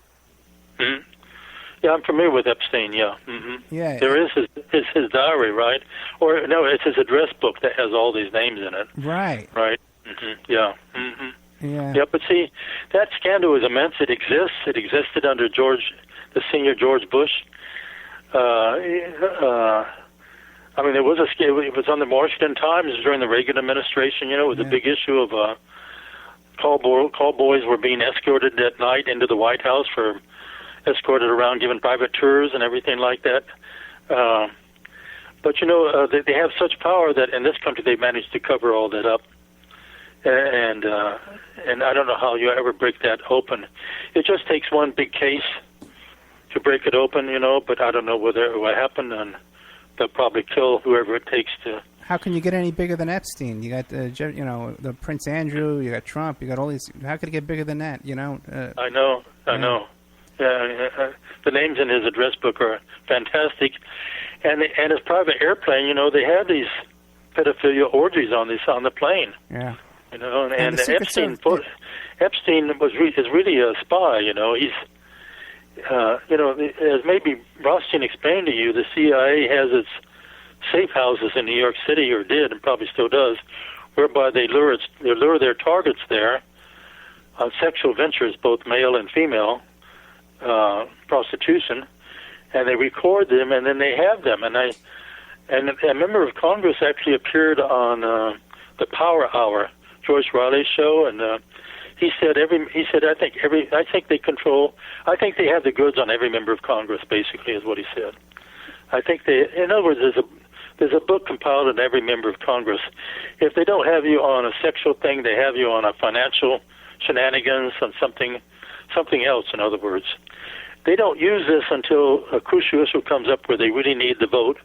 Mm-hmm. Yeah, I'm familiar with Epstein, yeah. Mm-hmm. Yeah. There is his diary, right? Or, no, it's his address book that has all these names in it. Right. Right. Mm-hmm. Yeah. Mm-hmm. Yeah. Yeah, but see, that scandal is immense. It exists. It existed under the senior George Bush. I mean, it was on the Washington Times during the Reagan administration, it was a big issue of call boys were being escorted at night into the White House escorted around, given private tours and everything like that. But, they have such power that in this country they've managed to cover all that up. And I don't know how you ever break that open. It just takes one big case to break it open, but I don't know what happened, and they'll probably kill whoever it takes to. How can you get any bigger than Epstein? You got the Prince Andrew, you got Trump, you got all these. How could it get bigger than that? I know. The names in his address book are fantastic, and his private airplane. They have these pedophilia orgies on the plane. Yeah. And Epstein is really a spy. He's as maybe Rothstein explained to you, the CIA has its safe houses in New York City, or did, and probably still does, whereby they lure their targets there on sexual ventures, both male and female. Prostitution, and they record them, and then they have them. And a member of Congress actually appeared on the Power Hour, Joyce Riley's show, and he said I think they control. I think they have the goods on every member of Congress. Basically, is what he said. I think in other words, there's a book compiled in every member of Congress. If they don't have you on a sexual thing, they have you on a financial shenanigans, on something else. In other words, they don't use this until a crucial issue comes up where they really need the vote,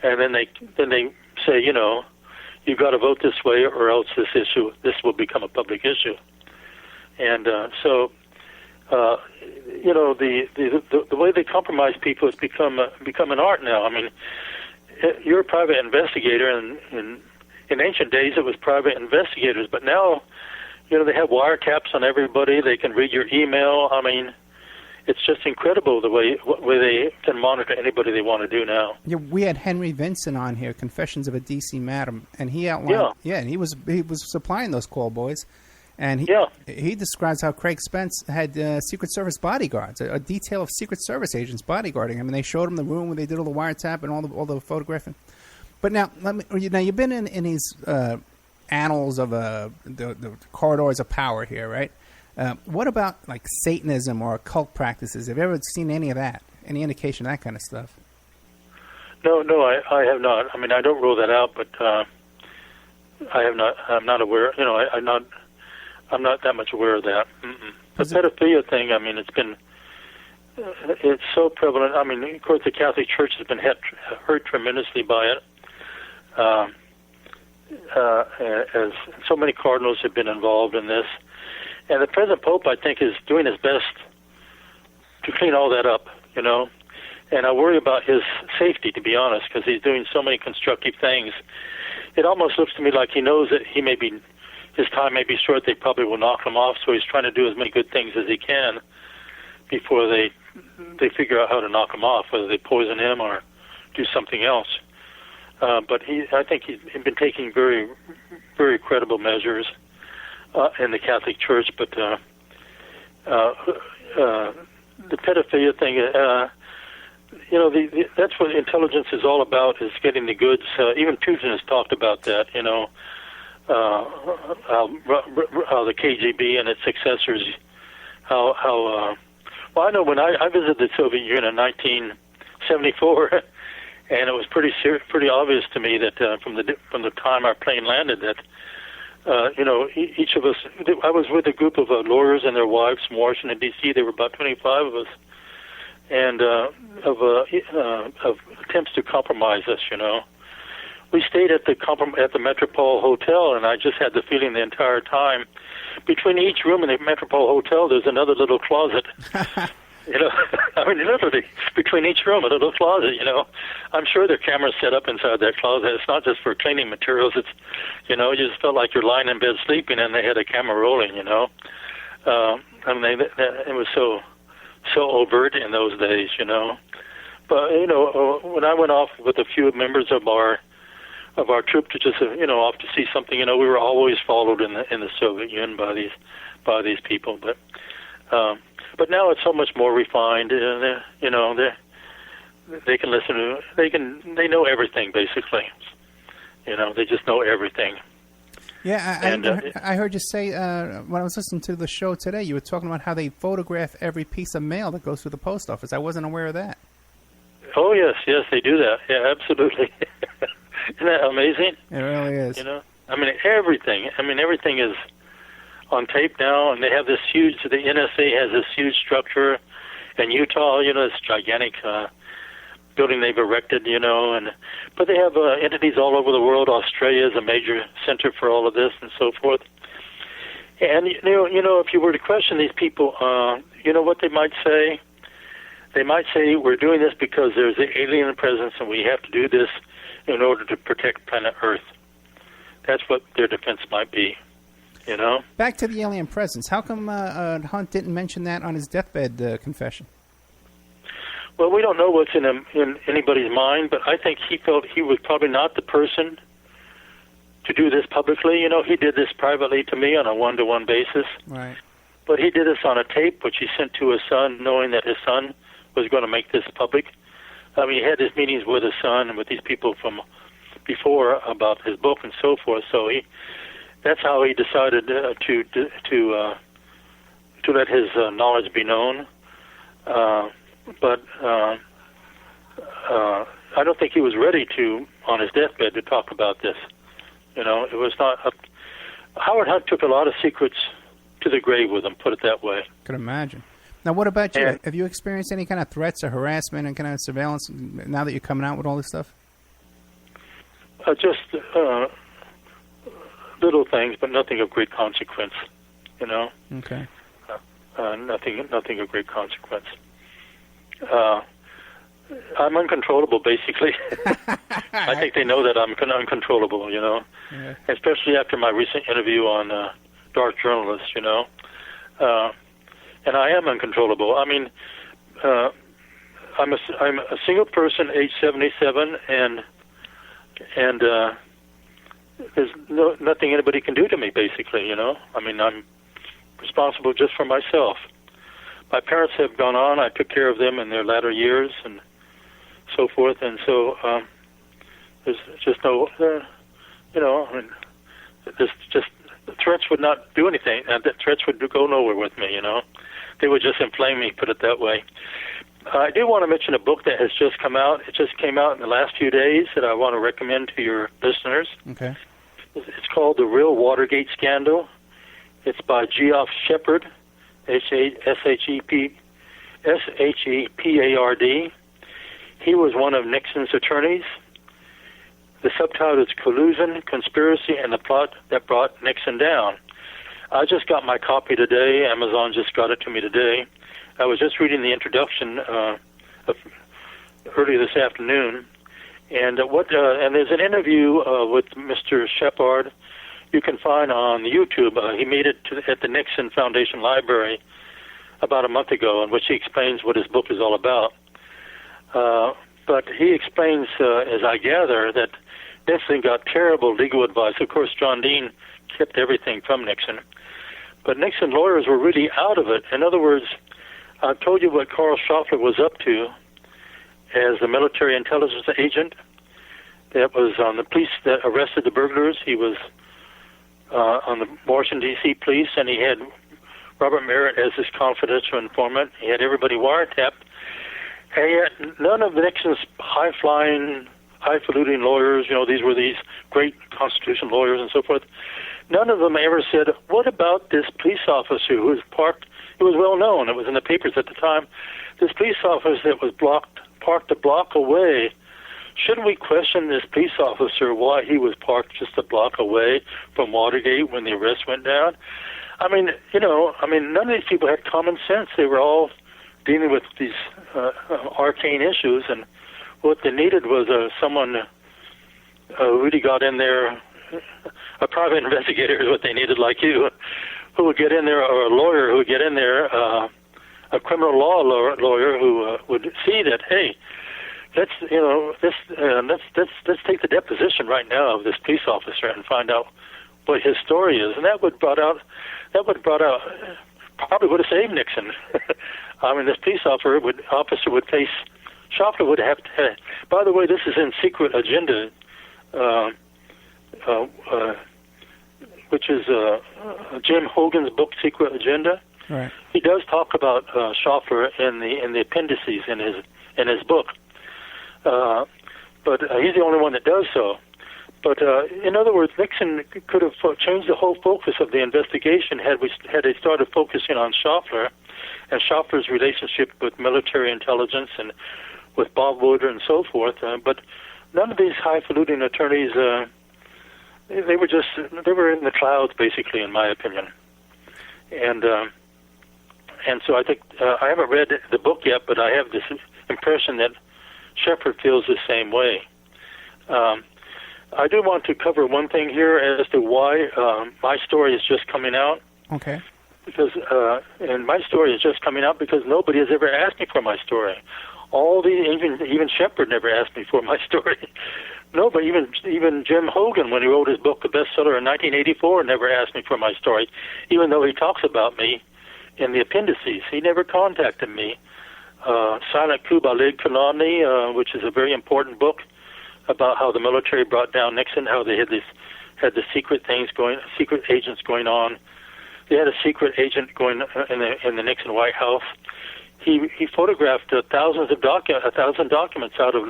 and then they say, you've got to vote this way, or else this will become a public issue. And the way they compromise people has become an art now. I mean, you're a private investigator, and in ancient days it was private investigators, but now, they have wiretaps on everybody. They can read your email. I mean, it's just incredible the way they can monitor anybody they want to do now. Yeah, we had Henry Vincent on here, Confessions of a D.C. Madam, and he outlined. Yeah, and he was supplying those call boys, and he describes how Craig Spence had Secret Service bodyguards, a detail of Secret Service agents bodyguarding him, and they showed him the room where they did all the wiretap and all the photographing. But now, you've been in these annals of the corridors of power here, right? What about like Satanism or occult practices? Have you ever seen any of that? Any indication of that kind of stuff? No, I have not. I mean, I don't rule that out, but I have not. I'm not aware. I'm not that much aware of that. The pedophilia thing. I mean, it's so prevalent. I mean, of course, the Catholic Church has been hurt tremendously by it. As so many cardinals have been involved in this. And the present Pope, I think, is doing his best to clean all that up, And I worry about his safety, to be honest, because he's doing so many constructive things. It almost looks to me like he knows that his time may be short. They probably will knock him off, so he's trying to do as many good things as he can before they figure out how to knock him off, whether they poison him or do something else. But I think he's been taking very, very credible measures in the Catholic Church. But the pedophilia thing, that's what intelligence is all about, is getting the goods. Even Putin has talked about that, how the KGB and its successors, well, I know when I visited the Soviet Union in 1974, and it was pretty obvious to me that from the time our plane landed that each of us. I was with a group of lawyers and their wives from Washington D.C. There were about 25 of us, and of attempts to compromise us. We stayed at the Metropole Hotel, and I just had the feeling the entire time. Between each room in the Metropole Hotel, there's another little closet. I mean, literally, between each room, a little closet, I'm sure there are cameras set up inside that closet. It's not just for cleaning materials. It's, you just felt like you're lying in bed sleeping, and they had a camera rolling, I mean, it was so overt in those days, But, when I went off with a few members of our troop to just, off to see something, we were always followed in the Soviet Union by these people. But now it's so much more refined. They can listen to. They know everything basically. They just know everything. Yeah, I heard you say when I was listening to the show today, you were talking about how they photograph every piece of mail that goes through the post office. I wasn't aware of that. Oh yes, they do that. Yeah, absolutely. Isn't that amazing? It really is. I mean, everything. Everything is on tape now, and they have this huge. The NSA has this huge structure in Utah. This gigantic building they've erected. But they have entities all over the world. Australia is a major center for all of this, and so forth. And if you were to question these people, what they might say. They might say we're doing this because there's an alien presence, and we have to do this in order to protect planet Earth. That's what their defense might be. Back to the alien presence. How come Hunt didn't mention that on his deathbed confession? Well, we don't know what's in anybody's mind, but I think he felt he was probably not the person to do this publicly. He did this privately to me on a one-to-one basis. Right. But he did this on a tape, which he sent to his son, knowing that his son was going to make this public. I mean, he had his meetings with his son and with these people from before about his book and so forth. So that's how he decided to let his knowledge be known. But I don't think he was ready to, on his deathbed, to talk about this. You know, it was not. Howard Hunt took a lot of secrets to the grave with him. Put it that way. Could imagine. Now, what about you? And, Have you experienced any kind of threats or harassment and kind of surveillance now that you're coming out with all this stuff? Just little things, but nothing of great consequence. You know. Okay. Nothing of great consequence. I'm uncontrollable, basically. I think they know that I'm uncontrollable, you know, yeah. Especially after my recent interview on Dark Journalist, you know. And I am uncontrollable. I mean, I'm a single person, age 77, and there's nothing anybody can do to me, basically, you know. I mean, I'm responsible just for myself. My parents have gone on. I took care of them in their latter years and so forth, and so there's just no, you know, I mean, there's just threats would not do anything, and the threats would go nowhere with me, you know. They would just inflame me, put it that way. I do want to mention a book that has just come out. It just came out in the last few days that I want to recommend to your listeners. Okay. It's called The Real Watergate Scandal. It's by Geoff Shepard, Shepard. He was one of Nixon's attorneys. The subtitle is Collusion, Conspiracy, and the Plot That Brought Nixon Down. I just got my copy today. Amazon just got it to me today. I was just reading the introduction earlier this afternoon, and and there's an interview with Mr. Shepard you can find on the YouTube. He made it at the Nixon Foundation Library about a month ago, in which he explains what his book is all about. But he explains, as I gather, that Nixon got terrible legal advice. Of course, John Dean kept everything from Nixon. But Nixon lawyers were really out of it. In other words, I told you what Carl Schaffler was up to as a military intelligence agent. That was on the police that arrested the burglars. He was on the Washington, D.C. police, and he had Robert Merritt as his confidential informant. He had everybody wiretapped. And yet none of Nixon's high-flying, highfalutin lawyers, you know, these were these great Constitution lawyers and so forth, none of them ever said, what about this police officer who was parked, it was well known, it was in the papers at the time, this police officer that was parked a block away. Shouldn't we question this police officer why he was parked just a block away from Watergate when the arrest went down? I mean, you know, none of these people had common sense. They were all dealing with these arcane issues, and what they needed was someone who really got in there, a private investigator is what they needed, like you, who would get in there, or a lawyer who would get in there, a criminal law lawyer who would see that, hey, let's take the deposition right now of this police officer and find out what his story is, and that would probably would have saved Nixon. I mean, this police officer would face, Schaffler would have to, by the way, this is in Secret Agenda, which is Jim Hogan's book, Secret Agenda. Right. He does talk about Schaffler in the appendices in his book, but he's the only one that does so. But in other words, Nixon could have changed the whole focus of the investigation had they started focusing on Schaffler and Schaffler's relationship with military intelligence and with Bob Woodward and so forth. But none of these highfalutin attorneys, they were in the clouds, basically, in my opinion. And so I think I haven't read the book yet, but I have this impression that Shepard feels the same way. I do want to cover one thing here as to why my story is just coming out. Okay. Because and my story is just coming out because nobody has ever asked me for my story. Even Shepard never asked me for my story. Nobody, even Jim Hogan, when he wrote his book, the bestseller in 1984, never asked me for my story, even though he talks about me in the appendices. He never contacted me. Silent Coup by Lig Kanani, which is a very important book about how the military brought down Nixon, how they had this had the secret agents going on. They had a secret agent going in the Nixon White House. He photographed thousands of documents out of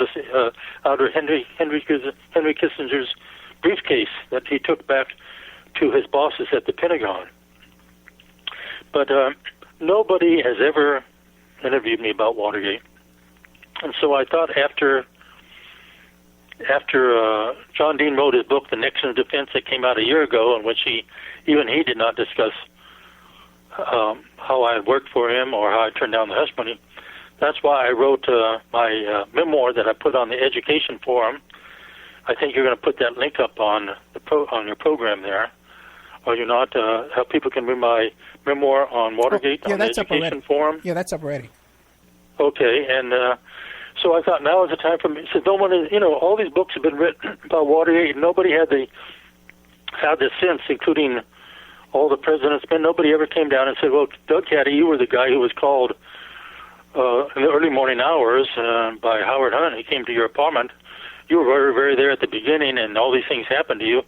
Henry Kissinger's briefcase that he took back to his bosses at the Pentagon. But nobody has ever interviewed me about Watergate, and so I thought after John Dean wrote his book, The Nixon Defense, that came out a year ago, in which he did not discuss how I had worked for him or how I turned down the hush money. That's why I wrote my memoir that I put on the education forum. I think you're going to put that link up on your program there. Are you not? How people can read my memoir on Watergate on the education forum? Yeah, that's up already. Okay, and so I thought now is the time for me. So no one is, all these books have been written about Watergate, and nobody had the sense, including all the presidents. Nobody ever came down and said, "Well, Doug Caddy, you were the guy who was called in the early morning hours by Howard Hunt. He came to your apartment. You were very, very there at the beginning, and all these things happened to you.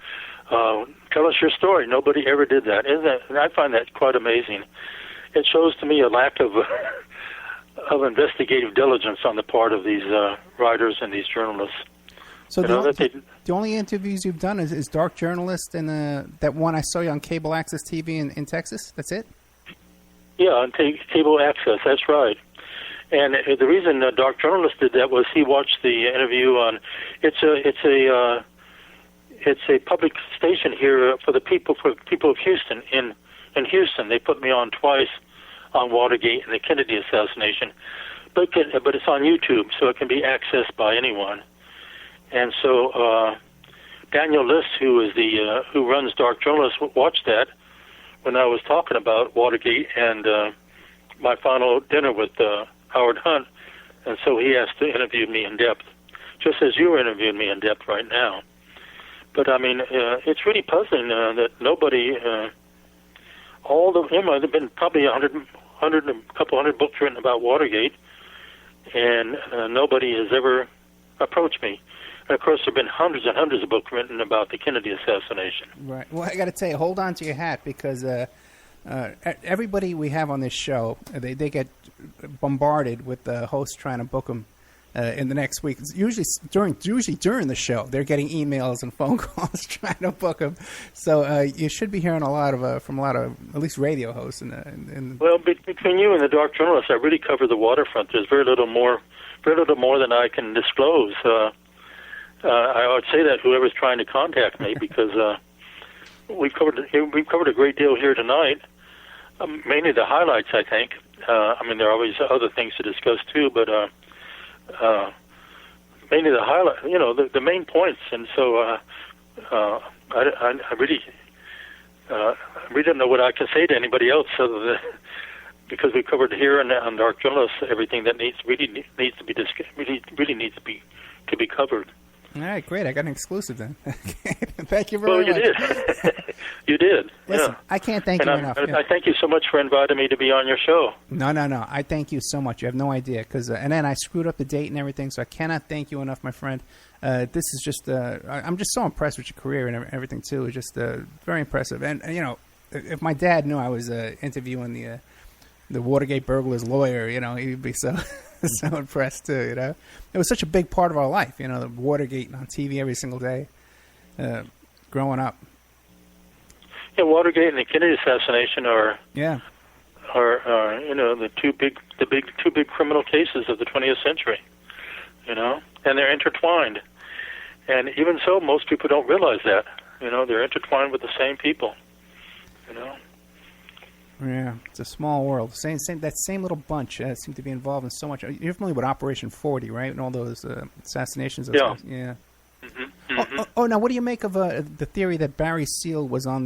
Tell us your story." Nobody ever did that. And I find that quite amazing. It shows to me a lack of investigative diligence on the part of these writers and these journalists. So the only interviews you've done is Dark Journalist and that one I saw you on Cable Access TV in Texas? That's it? Yeah, on Cable Access, that's right. And the reason Dark Journalist did that was he watched the interview on. It's a public station here for people of Houston. In Houston, they put me on twice on Watergate and the Kennedy assassination, but it's on YouTube, so it can be accessed by anyone. And so Daniel List, who runs Dark Journalist, watched that when I was talking about Watergate and my final dinner with Howard Hunt, and so he asked to interview me in depth, just as you are interviewing me in depth right now. But I mean, it's really puzzling that nobody, there've been probably a couple hundred books written about Watergate, and nobody has ever approached me. And of course, there have been hundreds and hundreds of books written about the Kennedy assassination. Right. Well, I got to tell you, hold on to your hat, because everybody we have on this show, they get bombarded with the host trying to book them in the next week. Usually during the show, they're getting emails and phone calls trying to book them. So you should be hearing a lot from a lot of at least radio hosts. Well, between you and the Dark Journalist, I really cover the waterfront. There's very little more than I can disclose. I would say that whoever's trying to contact me, because we've covered a great deal here tonight. Mainly the highlights, I think. I mean, there are always other things to discuss too, but mainly the highlight. The main points. And so I really don't know what I can say to anybody else other than because we covered here on Dark Journalists everything that really needs to be covered. All right, great. I got an exclusive then. Thank you very much. Well, you did. You did. Listen, yeah. I can't thank you enough. I thank you so much for inviting me to be on your show. No. I thank you so much. You have no idea. And then I screwed up the date and everything, so I cannot thank you enough, my friend. This is just, I'm just so impressed with your career and everything, too. It's just very impressive. And, if my dad knew I was interviewing the Watergate burglars lawyer, he'd be so impressed too. It was such a big part of our life. The Watergate on TV every single day, growing up. Yeah, Watergate and the Kennedy assassination are the two big criminal cases of the 20th century. And they're intertwined. And even so, most people don't realize that. They're intertwined with the same people. Yeah, it's a small world. That same little bunch seem to be involved in so much. You're familiar with Operation 40, right? And all those assassinations. Yeah. Yeah. Mm-hmm. Oh, now what do you make of the theory that Barry Seal was on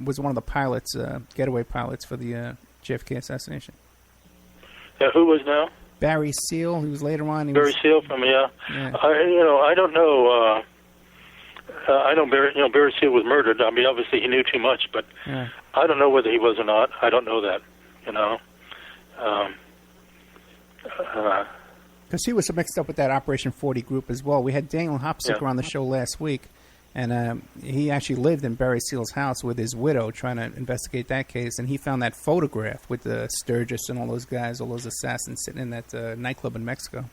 was one of the pilots, getaway pilots for the JFK assassination? Yeah, who was now? Barry Seal. He was later on. Barry Seal from yeah. I don't know. I know Barry Seal was murdered. I mean, obviously he knew too much, but yeah. I don't know whether he was or not. I don't know that. Because he was mixed up with that Operation 40 group as well. We had Daniel Hopsicker on the show last week, And he actually lived in Barry Seal's house with his widow trying to investigate that case. And he found that photograph with Sturgis and all those guys, all those assassins sitting in that nightclub in Mexico.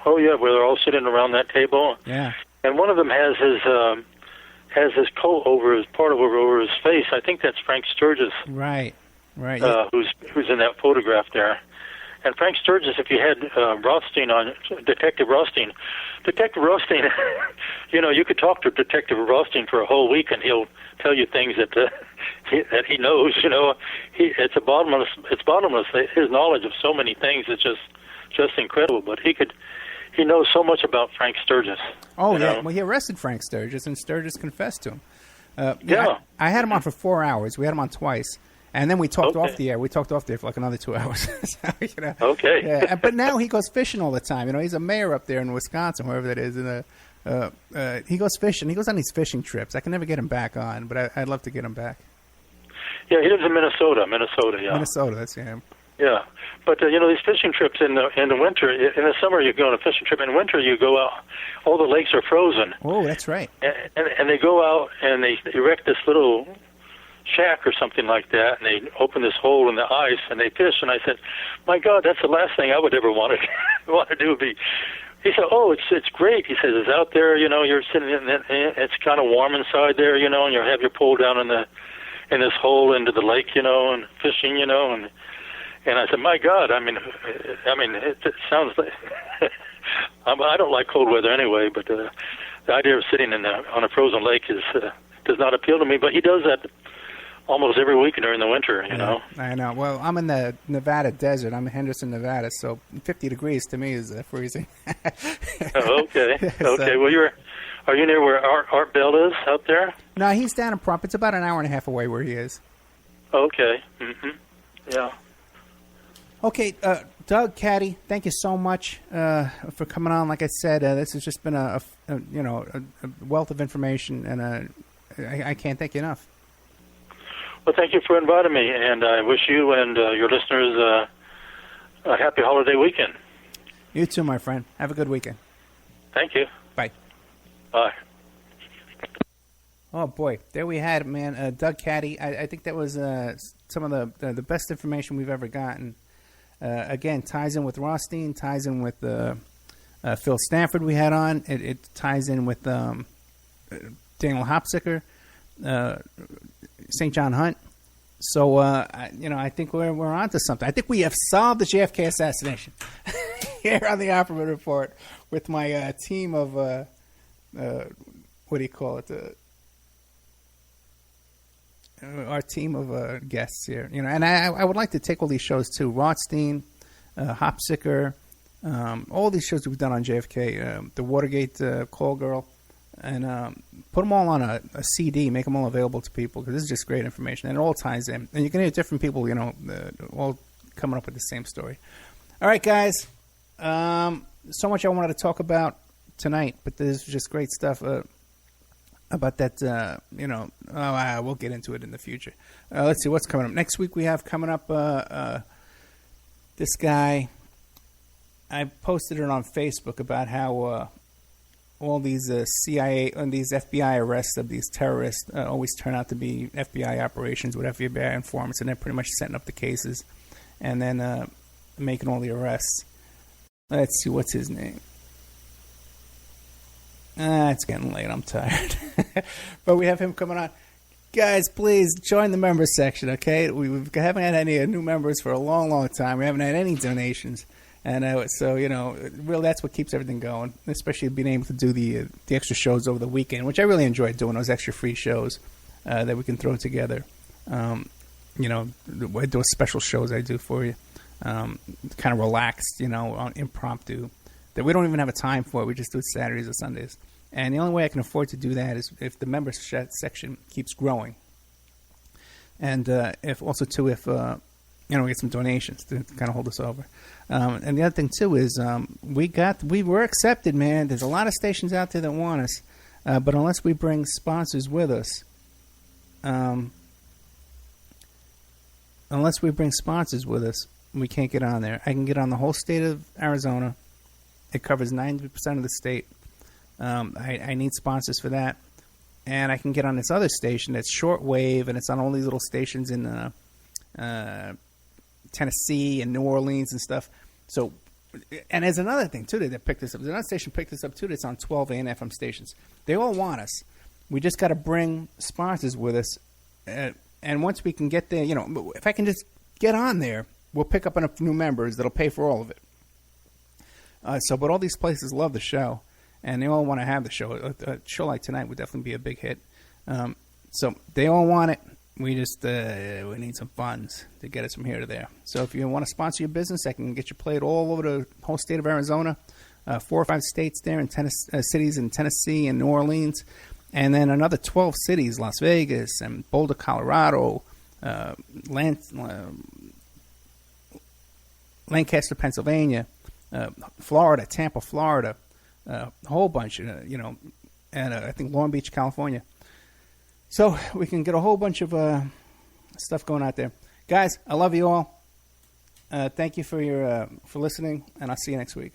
Oh, yeah, where they're all sitting around that table. Yeah. And one of them has his coat over over his face. I think that's Frank Sturgis. Right. Who's in that photograph there. And Frank Sturgis, if you had Rothstein on, Detective Rothstein, you could talk to Detective Rothstein for a whole week, and he'll tell you things that he knows. It's bottomless. His knowledge of so many things is just incredible. But he knows so much about Frank Sturgis. Oh yeah, well he arrested Frank Sturgis, and Sturgis confessed to him. I had him on for 4 hours. We had him on twice. And then we talked off the air. We talked off the air for like another 2 hours. So, okay. Yeah, but now he goes fishing all the time. He's a mayor up there in Wisconsin, wherever that is. And he goes fishing. He goes on these fishing trips. I can never get him back on, but I'd love to get him back. Yeah, he lives in Minnesota. Yeah. Minnesota, that's him. Yeah, but these fishing trips in the winter. In the summer, you go on a fishing trip. In winter, you go out. All the lakes are frozen. Oh, that's right. And they go out and they erect this little shack or something like that, and they open this hole in the ice and they fish. And I said, "My God, that's the last thing I would ever want to do." He said, "Oh, it's great." He says, "It's out there. You're sitting in it. It's kind of warm inside there. And you have your pole down in this hole into the lake. And fishing. And I said, "My God, I mean, it sounds like I don't like cold weather anyway, but the idea of sitting on a frozen lake does not appeal to me." But he does that almost every week during the winter, know. I know. Well, I'm in the Nevada desert. I'm in Henderson, Nevada, so 50 degrees to me is freezing. Oh, okay. Okay. Well, are you near where Art Bell is out there? No, he's down in Prompt. It's about an hour and a half away where he is. Okay. Mm-hmm. Yeah. Okay, Doug, Caddy, thank you so much for coming on. Like I said, this has just been a wealth of information, and I can't thank you enough. Well, thank you for inviting me, and I wish you and your listeners a happy holiday weekend. You too, my friend. Have a good weekend. Thank you. Bye. Bye. Oh, boy. There we had it, man. Doug Caddy. I think that was some of the best information we've ever gotten. Again, ties in with Rothstein, ties in with Phil Stanford we had on. It ties in with Daniel Hopsicker, St. John Hunt. So, I think we're onto something. I think we have solved the JFK assassination here on the Opperman Report with my team of, what do you call it? Our team of guests here, and I would like to take all these shows too: Rothstein, Hopsicker, all these shows we've done on JFK, the Watergate Call Girl, and put them all on a CD, make them all available to people because this is just great information, and it all ties in. And you can hear different people, all coming up with the same story. All right, guys, so much I wanted to talk about tonight, but this is just great stuff. About that, we'll get into it in the future. Let's see what's coming up. Next week we have coming up this guy. I posted it on Facebook about how all these CIA and these FBI arrests of these terrorists always turn out to be FBI operations with FBI informants, and they're pretty much setting up the cases and then making all the arrests. Let's see, what's his name? It's getting late. I'm tired. But we have him coming on. Guys, please join the members section, okay? We haven't had any new members for a long, long time. We haven't had any donations. And so, really that's what keeps everything going, especially being able to do the extra shows over the weekend, which I really enjoy doing, those extra free shows that we can throw together. Those special shows I do for you, kind of relaxed, on impromptu, that we don't even have a time for. We just do it Saturdays or Sundays. And the only way I can afford to do that is if the members section keeps growing. And if we get some donations to kind of hold us over. And the other thing, too, is we were accepted, man. There's a lot of stations out there that want us. But unless we bring sponsors with us, we can't get on there. I can get on the whole state of Arizona. It covers 90% of the state. I need sponsors for that. and I can get on this other station that's shortwave, and it's on all these little stations in Tennessee and New Orleans and stuff. So, and there's another thing too that picked this up. There's another station picked this up too that's on 12 AM FM stations. They all want us. We just got to bring sponsors with us, and once we can get there, if I can just get on there, we'll pick up enough new members that'll pay for all of it. But all these places love the show, and they all want to have the show. A show like tonight would definitely be a big hit. So they all want it. We just we need some funds to get us from here to there. So if you want to sponsor your business, I can get you played all over the whole state of Arizona, 4 or 5 states there, in cities in Tennessee and New Orleans, and then another 12 cities, Las Vegas and Boulder, Colorado, Lancaster, Pennsylvania, Florida, Tampa, Florida, a whole bunch, and I think Long Beach, California. So we can get a whole bunch of stuff going out there. Guys, I love you all. Thank you for listening, and I'll see you next week.